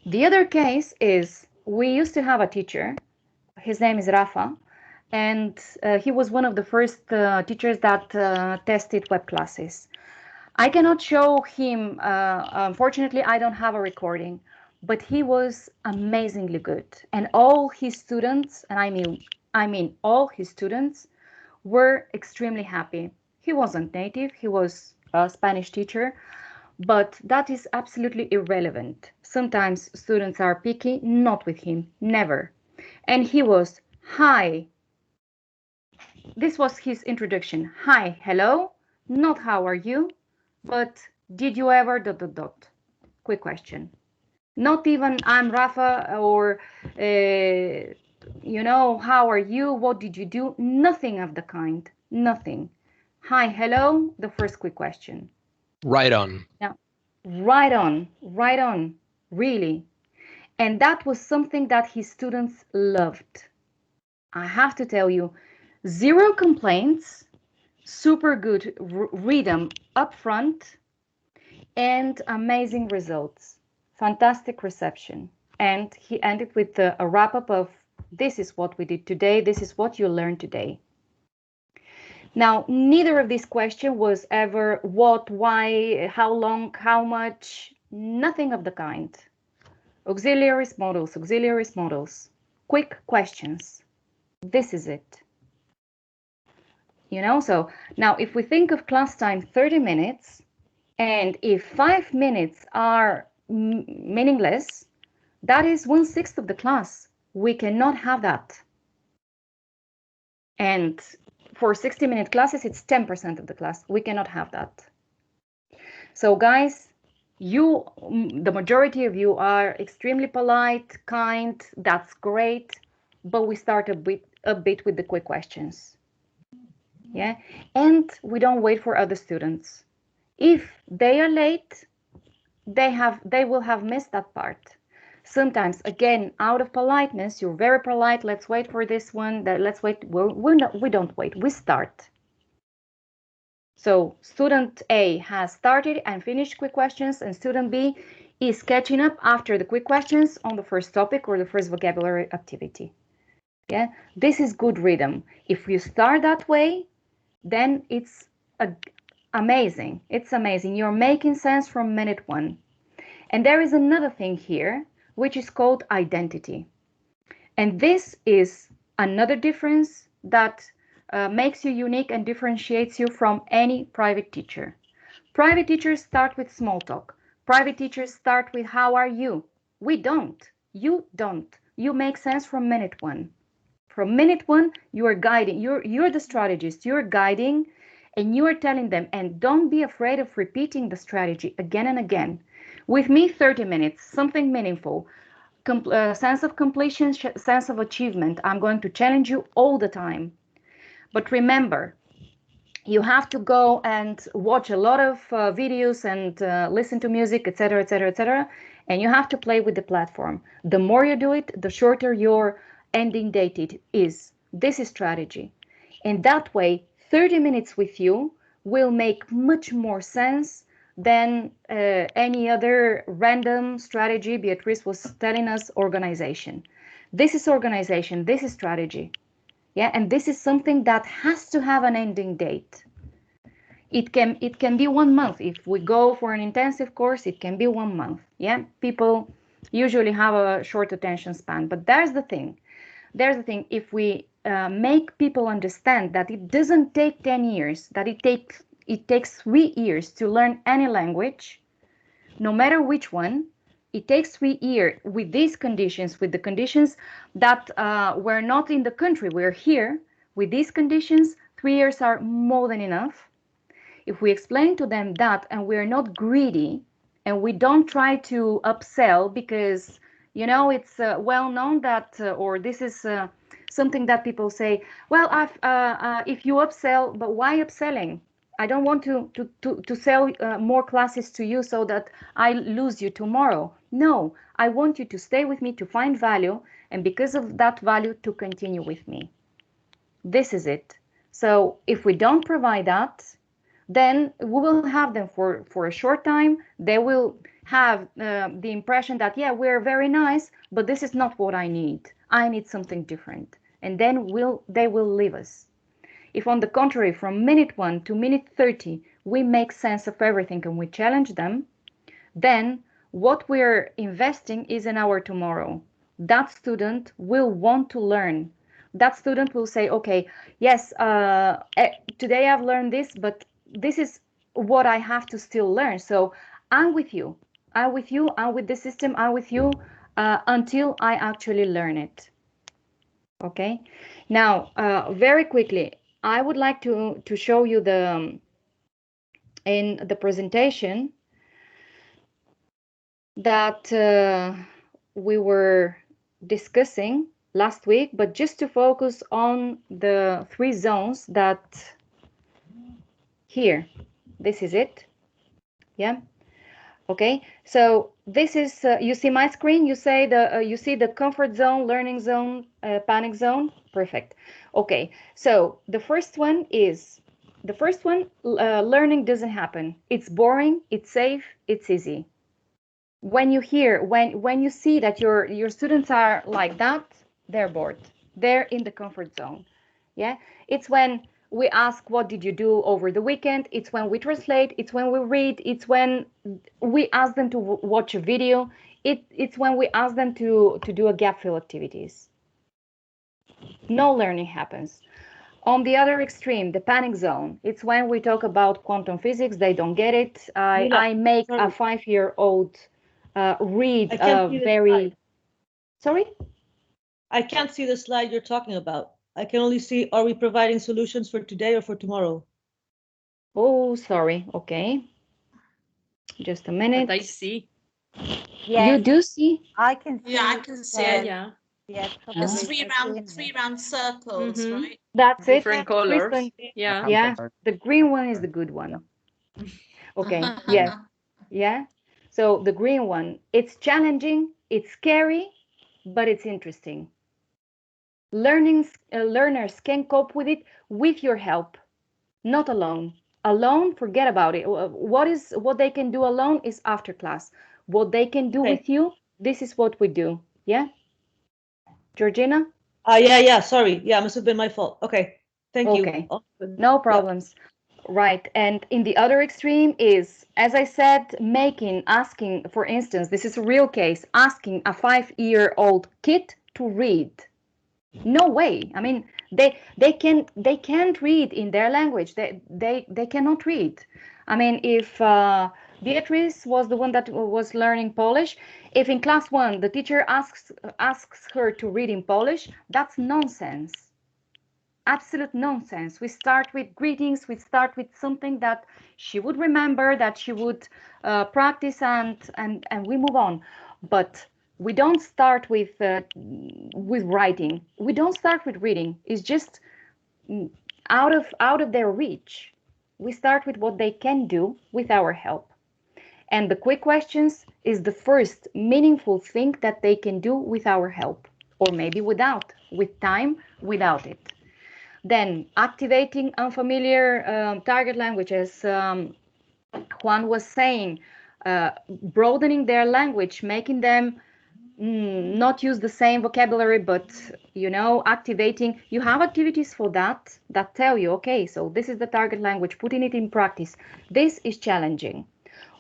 [SPEAKER 3] The other case is, we used to have a teacher. His name is Rafa, and he was one of the first teachers that tested web classes. I cannot show him, unfortunately, I don't have a recording, but he was amazingly good. And all his students, and I mean all his students, were extremely happy. He wasn't native, he was a Spanish teacher, but that is absolutely irrelevant. Sometimes students are picky, not with him, never. And he was, hi. This was his introduction. Hi, hello, not how are you, but did you ever ... Quick question. Not even I'm Rafa or, how are you? What did you do? Nothing of the kind. Nothing. Hi, hello, the first quick question.
[SPEAKER 7] Right on.
[SPEAKER 3] Yeah, right on, really. And that was something that his students loved. I have to tell you, 0 complaints, super good rhythm up front, and amazing results. Fantastic reception. And he ended with a wrap-up of, this is what we did today, this is what you learned today. Now, neither of these questions was ever what, why, how long, how much, nothing of the kind. Auxiliary models, quick questions. This is it. So now if we think of class time 30 minutes, and if 5 minutes are meaningless, that is 1/6 of the class. We cannot have that. And for 60-minute classes, it's 10% of the class. We cannot have that. So guys, the majority of you are extremely polite, kind, that's great, but we start a bit with the quick questions. Yeah, and we don't wait for other students. If they are late, they will have missed that part. Sometimes, again, out of politeness, you're very polite. Let's wait for this one. Let's wait. We don't wait. We start. So student A has started and finished quick questions, and student B is catching up after the quick questions on the first topic or the first vocabulary activity. Yeah, this is good rhythm. If you start that way, then it's amazing. It's amazing. You're making sense from minute 1. And there is another thing here, which is called identity. And this is another difference that makes you unique and differentiates you from any private teacher. Private teachers start with small talk. Private teachers start with how are you? We don't. You don't. You make sense from minute 1. From minute 1, you are guiding. You're the strategist. You're guiding, and you are telling them, and don't be afraid of repeating the strategy again and again. With me, 30 minutes, something meaningful, sense of completion, sense of achievement. I'm going to challenge you all the time. But remember, You have to go and watch a lot of videos and listen to music, etc., etc., etc., and you have to play with the platform. The more you do it, the shorter your ending date is. This is strategy. And that way, 30 minutes with you will make much more sense than any other random strategy Beatrice was telling us, organization. This is organization, this is strategy. Yeah, and this is something that has to have an ending date. It can be 1 month. If we go for an intensive course, it can be 1 month. Yeah, people usually have a short attention span, but there's the thing. If we make people understand that it doesn't take 10 years, that it takes 3 years to learn any language, no matter which one, it takes 3 years with these conditions, with the conditions that we're not in the country, we're here. With these conditions, 3 years are more than enough. If we explain to them that, and we're not greedy, and we don't try to upsell, because it's well known that, or this is something that people say, well, if you upsell, but why upselling? I don't want to sell more classes to you so that I lose you tomorrow. No, I want you to stay with me, to find value, and because of that value, to continue with me. This is it. So if we don't provide that, then we will have them for a short time. They will have the impression that, yeah, we're very nice, but this is not what I need. I need something different. And then they will leave us. If, on the contrary, from minute 1 to minute 30, we make sense of everything and we challenge them, then what we're investing is in our tomorrow. That student will want to learn. That student will say, okay, yes, today I've learned this, but this is what I have to still learn. So I'm with you. I'm with you. I'm with the system. I'm with you until I actually learn it. Okay. Now, very quickly, I would like to show you in the presentation that we were discussing last week, but just to focus on the 3 zones that here, this is it. Yeah. Okay. So this is, you see my screen, you see the comfort zone, learning zone, panic zone. Perfect. Okay. So the first one, learning doesn't happen. It's boring, it's safe, it's easy. When you see that your students are like that, they're bored. They're in the comfort zone. Yeah. It's when we ask, what did you do over the weekend? It's when we translate. It's when we read. It's when we ask them to watch a video. It's when we ask them to do a gap fill activities. No learning happens. On the other extreme, the panic zone, it's when we talk about quantum physics. They don't get it. I make a 5-year-old read very... Sorry?
[SPEAKER 4] I can't see the slide you're talking about. I can only see, are we providing solutions for today or for tomorrow?
[SPEAKER 3] Oh, sorry. Okay. Just a minute.
[SPEAKER 12] But I see.
[SPEAKER 8] Yes,
[SPEAKER 3] you do see?
[SPEAKER 8] I can see.
[SPEAKER 1] Yeah, I can see it.
[SPEAKER 12] Yeah.
[SPEAKER 8] Yeah,
[SPEAKER 1] There's
[SPEAKER 8] probably.
[SPEAKER 1] three round circles, right?
[SPEAKER 3] That's
[SPEAKER 12] Different
[SPEAKER 3] it.
[SPEAKER 12] colors. Yeah.
[SPEAKER 3] Yeah. The green one is the good one. Okay. Yes. Yeah. So the green one, it's challenging, it's scary, but it's interesting. Learners can cope with it with your help, not alone. Alone, forget about it. What they can do alone is after class. What they can do with you, this is what we do. Yeah. Georgina?
[SPEAKER 4] Yeah. Sorry. Yeah, must have been my fault. Okay. Thank you.
[SPEAKER 3] Okay. No problems. Right. And in the other extreme is, as I said, asking, for instance, this is a real case, asking a 5-year-old kid to read. No way. I mean, they can't read in their language. They cannot read. I mean, if Beatrice was the one that was learning Polish, if in class 1 the teacher asks her to read in Polish, that's nonsense. Absolute nonsense. We start with greetings. We start with something that she would remember, that she would practice, and we move on. But we don't start with writing. We don't start with reading. It's just out of their reach. we start with what they can do with our help. And the quick questions is the first meaningful thing that they can do with our help, or maybe without, with time, without it. Then activating unfamiliar target language, as Juan was saying, broadening their language, making them not use the same vocabulary, but activating. You have activities for that tell you, okay, so this is the target language, putting it in practice. This is challenging.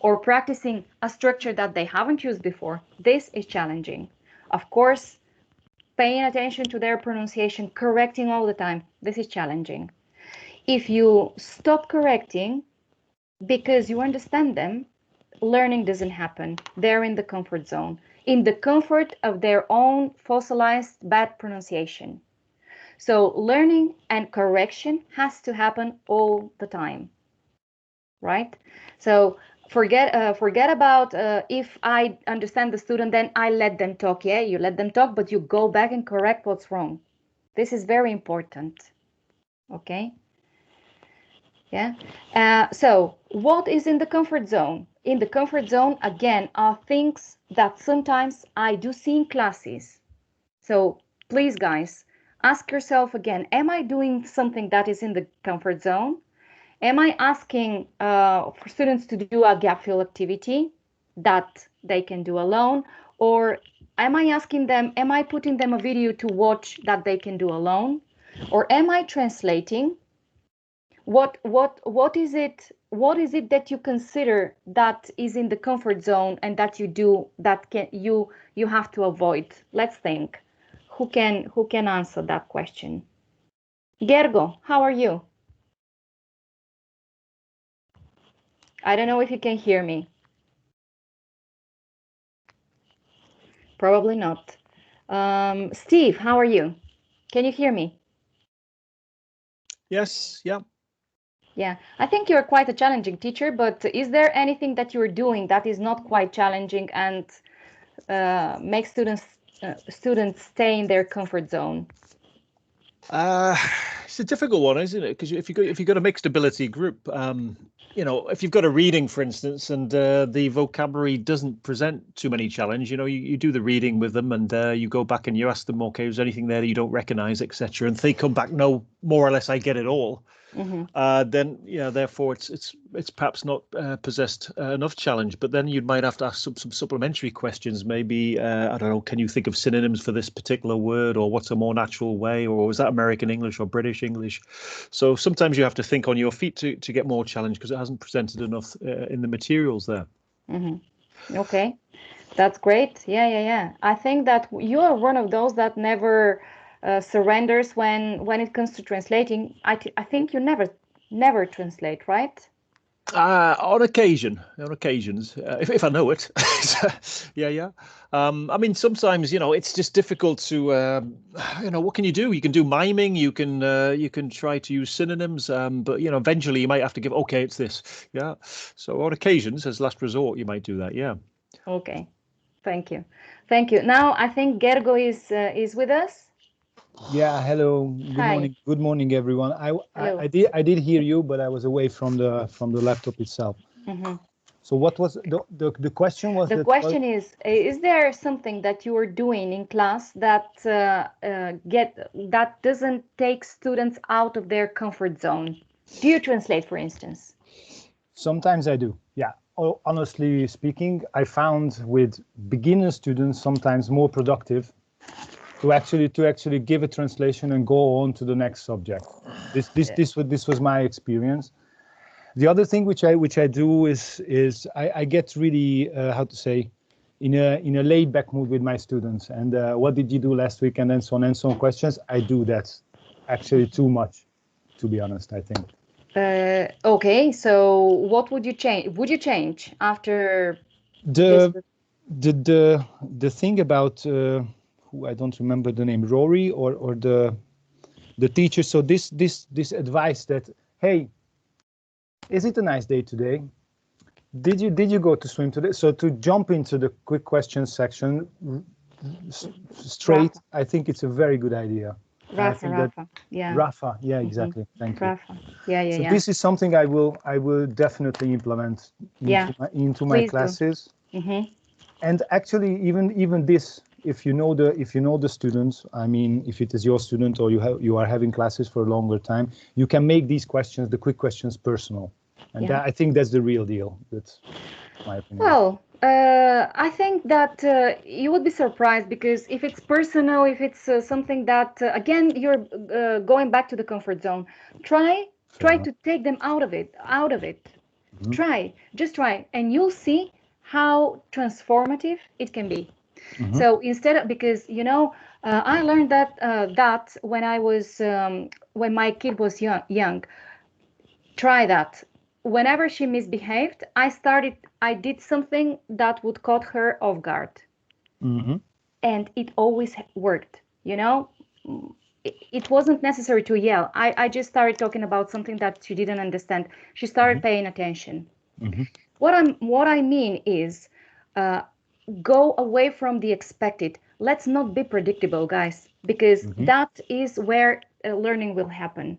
[SPEAKER 3] Or practicing a structure that they haven't used before. This is challenging. Of course, paying attention to their pronunciation, correcting all the time. This is challenging. If you stop correcting because you understand them, learning doesn't happen. They're in the comfort zone, in the comfort of their own fossilized bad pronunciation. So learning and correction has to happen all the time, right? So forget about if I understand the student, then I let them talk. Yeah, you let them talk, but you go back and correct what's wrong. This is very important. Okay. Yeah. So what is in the comfort zone? In the comfort zone, again, are things that sometimes I do see in classes. So please, guys, ask yourself again, am I doing something that is in the comfort zone? Am I asking for students to do a gap fill activity that they can do alone? Or am I asking them, am I putting them a video to watch that they can do alone? Or am I translating? What is it that you consider that is in the comfort zone and that you do that you have to avoid? Let's think. Who can answer that question? Gergo, how are you? I don't know if you can hear me. Probably not. Steve, how are you? Can you hear me?
[SPEAKER 12] Yes, yeah.
[SPEAKER 3] Yeah, I think you're quite a challenging teacher, but is there anything that you're doing that is not quite challenging and makes students stay in their comfort zone?
[SPEAKER 12] It's a difficult one, isn't it? Because if you've got a mixed ability group, if you've got a reading, for instance, and the vocabulary doesn't present too many challenge, you do the reading with them, and you go back and you ask them, okay, is there anything there that you don't recognize, etc. And if they come back, no, more or less, I get it all. Mm-hmm. Then therefore it's perhaps not possessed enough challenge. But then you might have to ask some supplementary questions. Maybe I don't know. Can you think of synonyms for this particular word, or what's a more natural way, or is that American English or British English? So sometimes you have to think on your feet to get more challenge because it hasn't presented enough in the materials there.
[SPEAKER 3] Mm-hmm. Okay, that's great. Yeah. I think that you are one of those that never surrenders when it comes to translating. I think you never translate, right?
[SPEAKER 12] On occasions, if I know it. Yeah. I mean, sometimes it's just difficult to what can you do? You can do miming, you can try to use synonyms, but eventually you might have to give, okay, it's this. Yeah. So on occasions, as last resort, you might do that. Yeah.
[SPEAKER 3] Okay. Thank you. Now I think Gergo is with us.
[SPEAKER 13] Yeah, hello. Good morning, everyone. I did hear you, but I was away from the laptop itself. Mm-hmm. So what was the question?
[SPEAKER 3] The question is there something that you are doing in class that that doesn't take students out of their comfort zone? Do you translate, for instance?
[SPEAKER 13] Sometimes I do. Yeah. Honestly speaking, I found with beginner students sometimes more productive to actually give a translation and go on to the next subject. This was my experience. The other thing which I do is I get really how to say in a laid back mood with my students, and what did you do last week, and then so on and so on questions. I do that actually too much, to be honest, I think.
[SPEAKER 3] Okay, so what would you change? Would you change after
[SPEAKER 13] the thing about who I don't remember the name, Rory or the teacher. So this advice that, hey, is it a nice day today? Did you go to swim today? So to jump into the quick questions section straight, I think it's a very good idea.
[SPEAKER 3] Rafa. Yeah.
[SPEAKER 13] Rafa. Yeah, exactly. Thank you.
[SPEAKER 3] Rafa. Yeah.
[SPEAKER 13] So this is something I will definitely implement into my
[SPEAKER 3] Please
[SPEAKER 13] classes.
[SPEAKER 3] Do.
[SPEAKER 13] And actually, even this, if you know the students, I mean, if it is your student or you are having classes for a longer time, you can make these questions, the quick questions, personal, and I think that's the real deal. That's my opinion.
[SPEAKER 3] Well, I think that you would be surprised, because if it's personal, if it's something that again you're going back to the comfort zone, try to take them out of it. Just try, and you'll see how transformative it can be. So instead of, because I learned that when I was when my kid was young. Try that. Whenever she misbehaved, I did something that would caught her off guard. And it always worked, It wasn't necessary to yell. I just started talking about something that she didn't understand. She started paying attention. What I mean is, go away from the expected. Let's not be predictable, guys, because that is where learning will happen.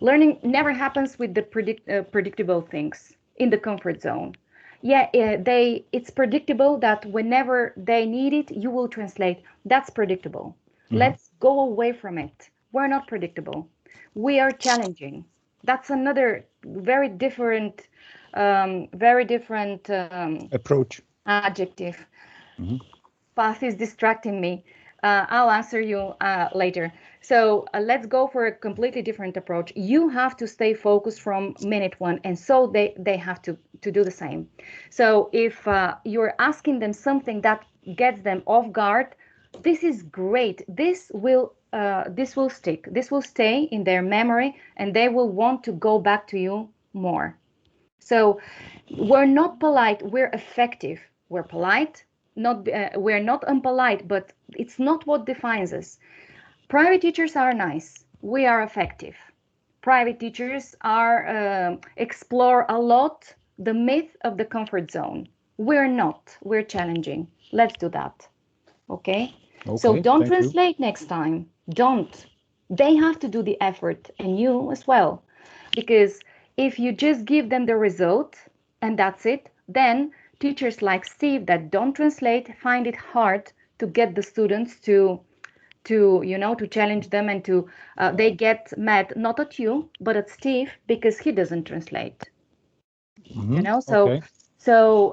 [SPEAKER 3] Learning never happens with the predictable things in the comfort zone. It's predictable that whenever they need it, you will translate. That's predictable. Let's go away from it. We're not predictable. We are challenging. That's another very different
[SPEAKER 13] approach.
[SPEAKER 3] Adjective. Path is distracting me. I'll answer you later. So let's go for a completely different approach. You have to stay focused from minute one, and so they have to do the same. So if you're asking them something that gets them off guard, this is great. This will stick. This will stay in their memory, and they will want to go back to you more. So we're not polite, we're effective. We're polite, we're not unpolite, but it's not what defines us. Private teachers are nice. We are effective. Private teachers are explore a lot the myth of the comfort zone. We're not. We're challenging. Let's do that. Okay? So don't translate next time. Don't. They have to do the effort, and you as well. Because if you just give them the result and that's it, then teachers like Steve that don't translate find it hard to get the students to challenge them, and to they get mad not at you but at Steve because he doesn't translate. So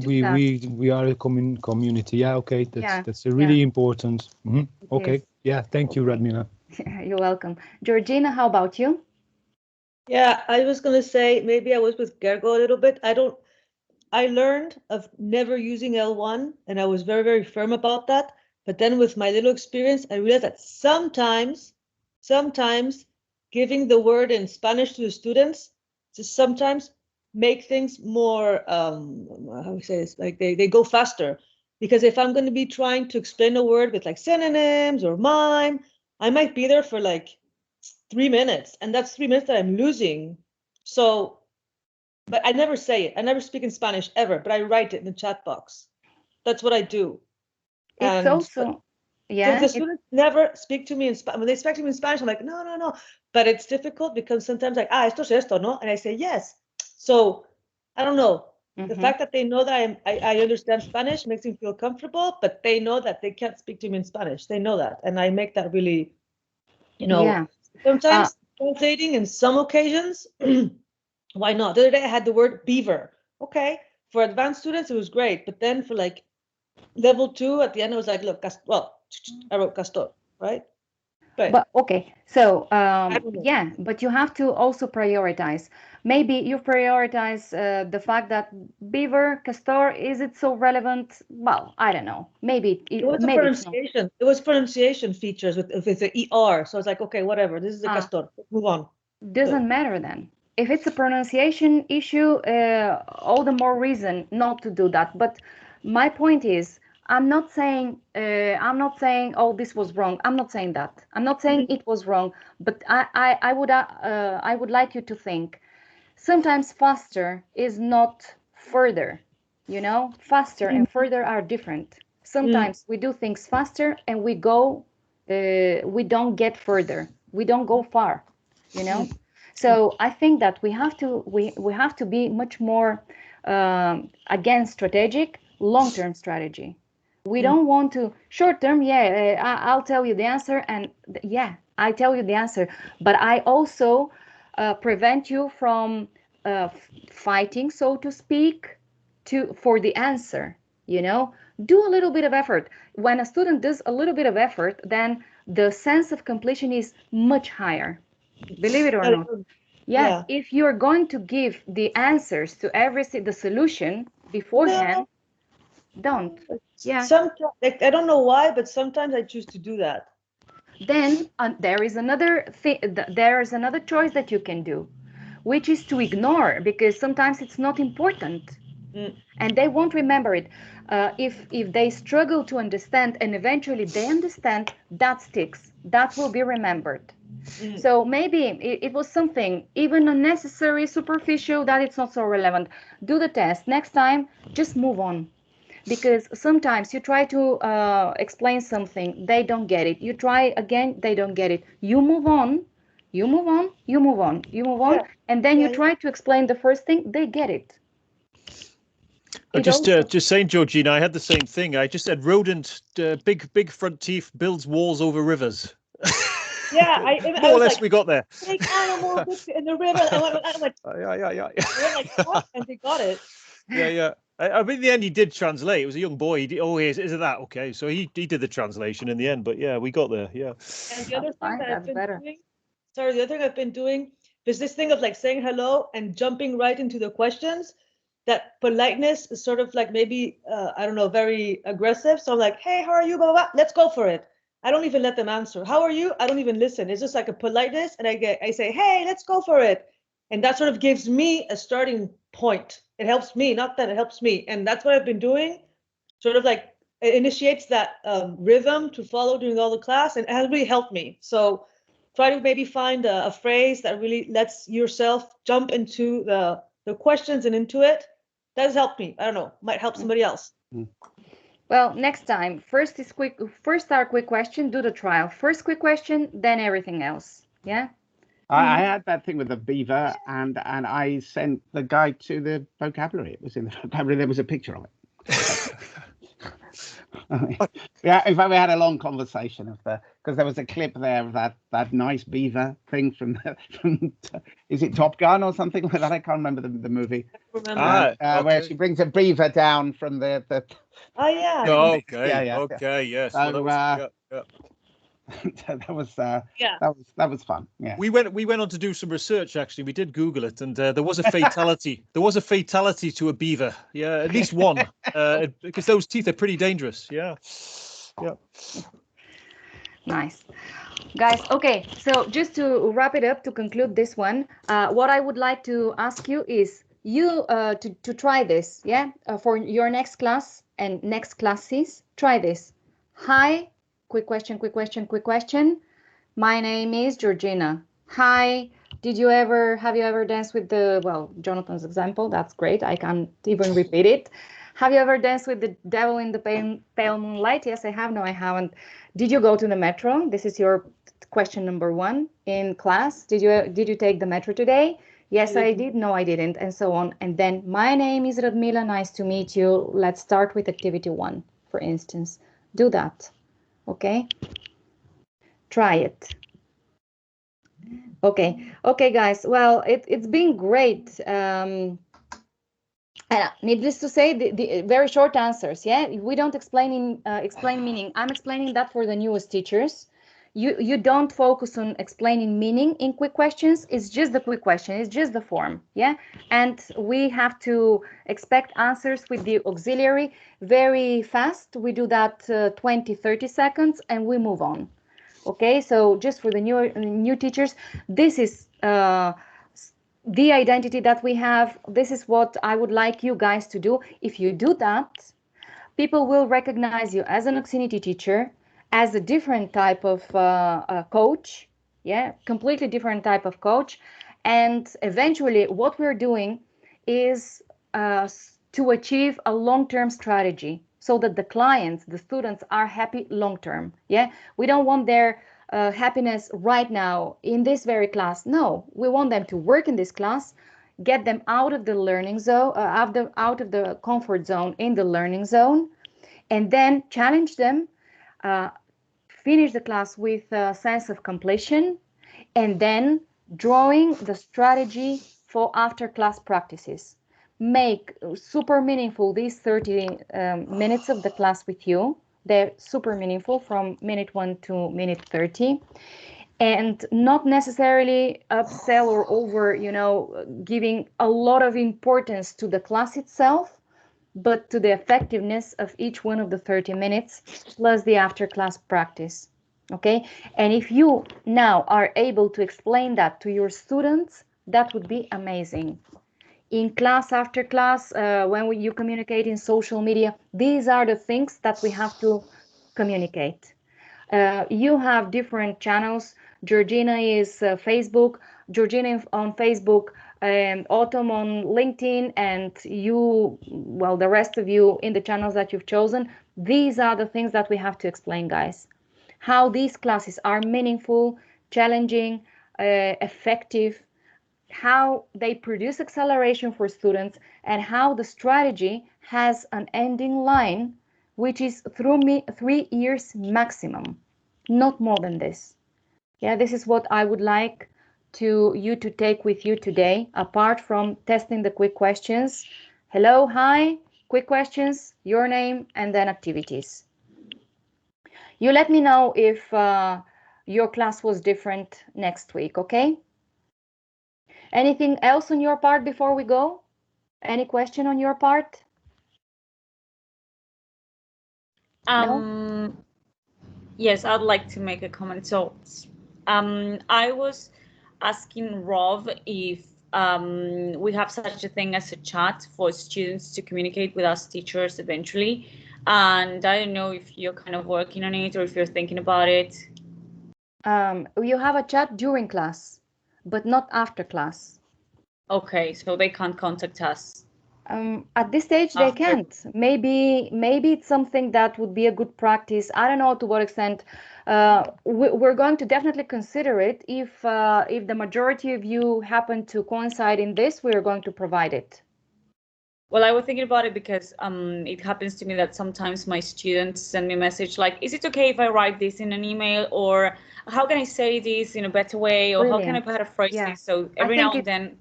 [SPEAKER 13] we are a community. That's really important. Okay. Yeah, thank you, Radmila.
[SPEAKER 3] You're welcome. Georgina, how about you?
[SPEAKER 4] Yeah, I was going to say, maybe I was with Gergo a little bit. I learned of never using L1, and I was very, very firm about that. But then with my little experience, I realized that sometimes giving the word in Spanish to the students to sometimes make things more, how we say this, like they go faster. Because if I'm going to be trying to explain a word with like synonyms or mime, I might be there for like 3 minutes, and that's 3 minutes that I'm losing. So, but I never say it. I never speak in Spanish ever, but I write it in the chat box. That's what I do.
[SPEAKER 3] It's also,
[SPEAKER 4] the students never speak to me in Spanish. When they speak to me in Spanish, I'm like, no. But it's difficult because sometimes like, esto es esto, no? And I say, yes. So I don't know. The fact that they know that I understand Spanish makes me feel comfortable, but they know that they can't speak to me in Spanish. They know that. And I make that really, sometimes translating in some occasions, why not? The other day I had the word beaver. Okay. For advanced students, it was great. But then for like level 2, at the end, I was like, look, I wrote castor, right?
[SPEAKER 3] But okay, so but you have to also prioritize. Maybe you prioritize the fact that beaver, castor, is it so relevant? Well, I don't know. Maybe
[SPEAKER 4] it was pronunciation. It was pronunciation features with the ER. So I was like, okay, whatever. This is a castor. Move on.
[SPEAKER 3] Doesn't matter then. If it's a pronunciation issue, all the more reason not to do that. But my point is, I'm not saying oh, this was wrong. I'm not saying that. I'm not saying it was wrong. But I would like you to think. Sometimes faster is not further. Faster and further are different. Sometimes we do things faster and we go we don't get further. We don't go far, you know. So I think that we have to be much more again strategic, long-term strategy. We don't want to short-term. I'll tell you the answer, and I tell you the answer, but I also prevent you from fighting, so to speak, for the answer. You know, do a little bit of effort. When a student does a little bit of effort, then the sense of completion is much higher. Believe it or not. Yeah, if you're going to give the answers to the solution beforehand, don't. Yeah.
[SPEAKER 4] Sometimes, like, I don't know why, but sometimes I choose to do that.
[SPEAKER 3] Then there is another thing. There is another choice that you can do, which is to ignore, because sometimes it's not important, and they won't remember it. If they struggle to understand and eventually they understand, that sticks. That will be remembered. So maybe it was something even unnecessary, superficial, that it's not so relevant. Do the test. Next time, just move on. Because sometimes you try to explain something, they don't get it. You try again, they don't get it. You move on, you move on, you move on, you move on, and then you try to explain the first thing, they get it.
[SPEAKER 12] Just saying, Georgina, I had the same thing. I just said rodent, big front teeth, builds walls over rivers.
[SPEAKER 4] Yeah,
[SPEAKER 12] more or less like, we got there.
[SPEAKER 4] Big animals in the river. I went,
[SPEAKER 12] yeah.
[SPEAKER 4] I went like, what? And they got it.
[SPEAKER 12] Yeah. I mean, in the end, he did translate. It was a young boy. Is it that? Okay, so he did the translation in the end. But yeah, we got there. Yeah.
[SPEAKER 4] And the other thing that I've been doing, the other thing I've been doing is this thing of like saying hello and jumping right into the questions. That politeness is sort of like maybe I don't know, very aggressive. So I'm like, hey, how are you? Blah, blah, blah. Let's go for it. I don't even let them answer. How are you? I don't even listen. It's just like a politeness, and I say, hey, let's go for it. And that sort of gives me a starting point. It helps me, not that it helps me. And that's what I've been doing. Sort of like it initiates that rhythm to follow during all the class, and it has really helped me. So try to maybe find a phrase that really lets yourself jump into the questions and into it. That has helped me. I don't know, might help somebody else.
[SPEAKER 3] Well, next time, first our quick question, do the trial. First quick question, then everything else. Yeah.
[SPEAKER 14] I had that thing with the beaver, and I sent the guide to the vocabulary. It was in the vocabulary. There was a picture of it. Yeah, in fact, we had a long conversation because there was a clip there of that nice beaver thing from is it Top Gun or something like that? I can't remember the movie. Where she brings a beaver down from the.
[SPEAKER 4] Oh yeah.
[SPEAKER 12] Oh, okay.
[SPEAKER 14] Yeah.
[SPEAKER 12] Okay. Yes.
[SPEAKER 14] So,
[SPEAKER 12] well,
[SPEAKER 14] that was fun. Yeah.
[SPEAKER 12] We went on to do some research. Actually, we did Google it, and there was a fatality. There was a fatality to a beaver. Yeah, at least one, because those teeth are pretty dangerous. Yeah.
[SPEAKER 3] Nice, guys. Okay, so just to wrap it up, to conclude this one, what I would like to ask you is to try this. Yeah, for your next class and next classes, try this. Hi. Quick question. My name is Georgina. Hi, have you ever danced with Jonathan's example, that's great. I can't even repeat it. Have you ever danced with the devil in the pale moonlight? Yes, I have. No, I haven't. Did you go to the metro? This is your question number 1 in class. Did you take the metro today? Yes, I did. No, I didn't. And so on. And then, my name is Radmila. Nice to meet you. Let's start with activity 1, for instance. Do that. Okay, try it. Okay, guys. Well, it's been great. Needless to say, the very short answers. Yeah, we don't explain meaning. I'm explaining that for the newest teachers. You don't focus on explaining meaning in quick questions. It's just the quick question. It's just the form. Yeah, and we have to expect answers with the auxiliary very fast. We do that 20-30 seconds and we move on. Okay, so just for the new teachers, this is the identity that we have. This is what I would like you guys to do. If you do that, people will recognize you as an Oxinity teacher, as a different type of coach. Yeah, completely different type of coach. And eventually what we're doing is to achieve a long-term strategy. so that the clients, the students are happy long term. Yeah, we don't want their happiness right now in this very class. No, we want them to work in this class, get them out of the learning zone, out of the comfort zone in the learning zone, and then challenge them, finish the class with a sense of completion, and then drawing the strategy for after class practices. Make super meaningful these 30 minutes of the class with you. They're super meaningful from minute 1 to minute 30, and not necessarily upsell or over, giving a lot of importance to the class itself, but to the effectiveness of each one of the 30 minutes plus the after class practice. Okay, and if you now are able to explain that to your students, that would be amazing. In class, after class, when you communicate in social media, these are the things that we have to communicate. You have different channels. Georgina is Facebook, Georgina on Facebook, Autumn on LinkedIn, and you, well, the rest of you in the channels that you've chosen. These are the things that we have to explain, guys. How these classes are meaningful, challenging, effective, how they produce acceleration for students, and how the strategy has an ending line, which is 3 years maximum, not more than this. Yeah, this is what I would like you to take with you today, apart from testing the quick questions. Hello, hi, quick questions, your name, and then activities. You let me know if your class was different next week, okay? Anything else on your part before we go? Any question on your part?
[SPEAKER 10] No? Yes, I'd like to make a comment. So I was asking Rob if we have such a thing as a chat for students to communicate with us teachers eventually. And I don't know if you're kind of working on it or if you're thinking about it.
[SPEAKER 3] You have a chat during class, but not after class.
[SPEAKER 10] Okay, so they can't contact us.
[SPEAKER 3] At this stage, they can't. Maybe it's something that would be a good practice. I don't know to what extent. We're going to definitely consider it. If the majority of you happen to coincide in this, we're going to provide it.
[SPEAKER 10] Well, I was thinking about it because it happens to me that sometimes my students send me a message like, is it okay if I write this in an email, or how can I say this in a better way, or
[SPEAKER 3] Brilliant.
[SPEAKER 10] how can I paraphrase this? So every now and then.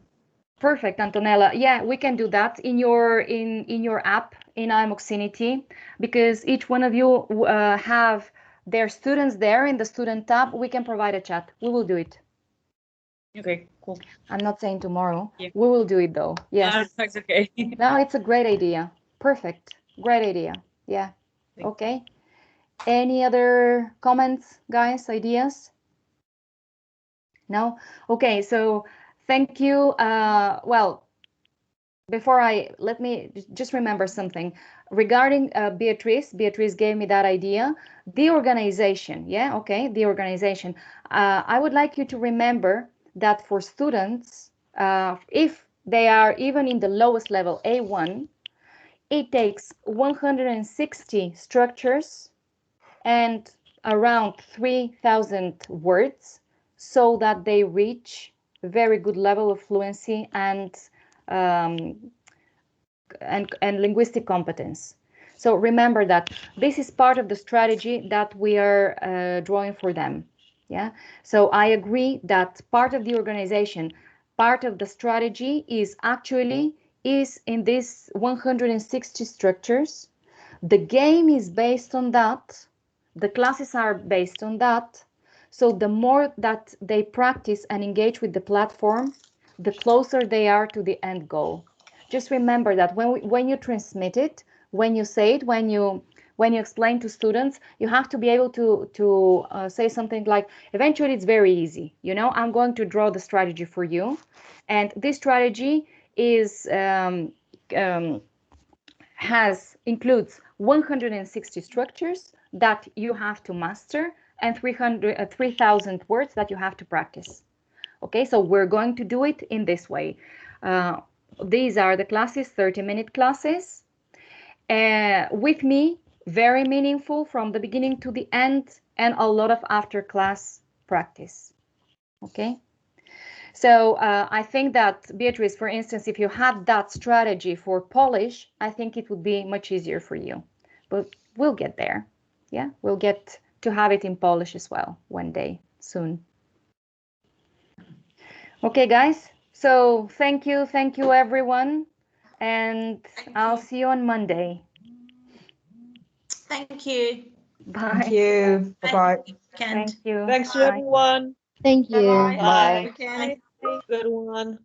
[SPEAKER 3] Perfect, Antonella. Yeah, we can do that in your app in Oxinity, because each one of you have their students there in the student tab. We can provide a chat. We will do it.
[SPEAKER 10] Okay, cool.
[SPEAKER 3] I'm not saying tomorrow.
[SPEAKER 10] Yeah.
[SPEAKER 3] We will do it though. Yes.
[SPEAKER 10] It's okay.
[SPEAKER 3] No, it's a great idea. Perfect. Great idea. Yeah. Okay. Any other comments, guys, ideas? No? Okay, so thank you. Well, before let me just remember something regarding Beatrice. Beatrice gave me that idea. The organization, yeah, okay, the organization. I would like you to remember that for students, if they are even in the lowest level, A1, it takes 160 structures and around 3,000 words so that they reach a very good level of fluency and linguistic competence. So remember that this is part of the strategy that we are drawing for them. Yeah. So I agree that part of the organization, part of the strategy is in these 160 structures. The game is based on that. The classes are based on that. So the more that they practice and engage with the platform, the closer they are to the end goal. Just remember that when you transmit it, when you say it, when you explain to students, you have to be able to say something like, eventually it's very easy. I'm going to draw the strategy for you. And this strategy is includes 160 structures that you have to master and 3,000 words that you have to practice. Okay, so we're going to do it in this way. These are the classes, 30-minute classes. with me, very meaningful from the beginning to the end, and a lot of after class practice. Okay. So I think that, Beatrice, for instance, if you had that strategy for Polish, I think it would be much easier for you. But we'll get there. Yeah, we'll get to have it in Polish as well one day soon. Okay, guys. So thank you everyone, and I'll see you on Monday.
[SPEAKER 1] Thank you.
[SPEAKER 3] Bye.
[SPEAKER 2] Thank you. Bye-bye.
[SPEAKER 3] Thank you.
[SPEAKER 4] Thanks to
[SPEAKER 3] Bye.
[SPEAKER 4] everyone.
[SPEAKER 6] Thank you.
[SPEAKER 1] Bye.
[SPEAKER 4] Bye.
[SPEAKER 1] Bye.
[SPEAKER 4] Good one.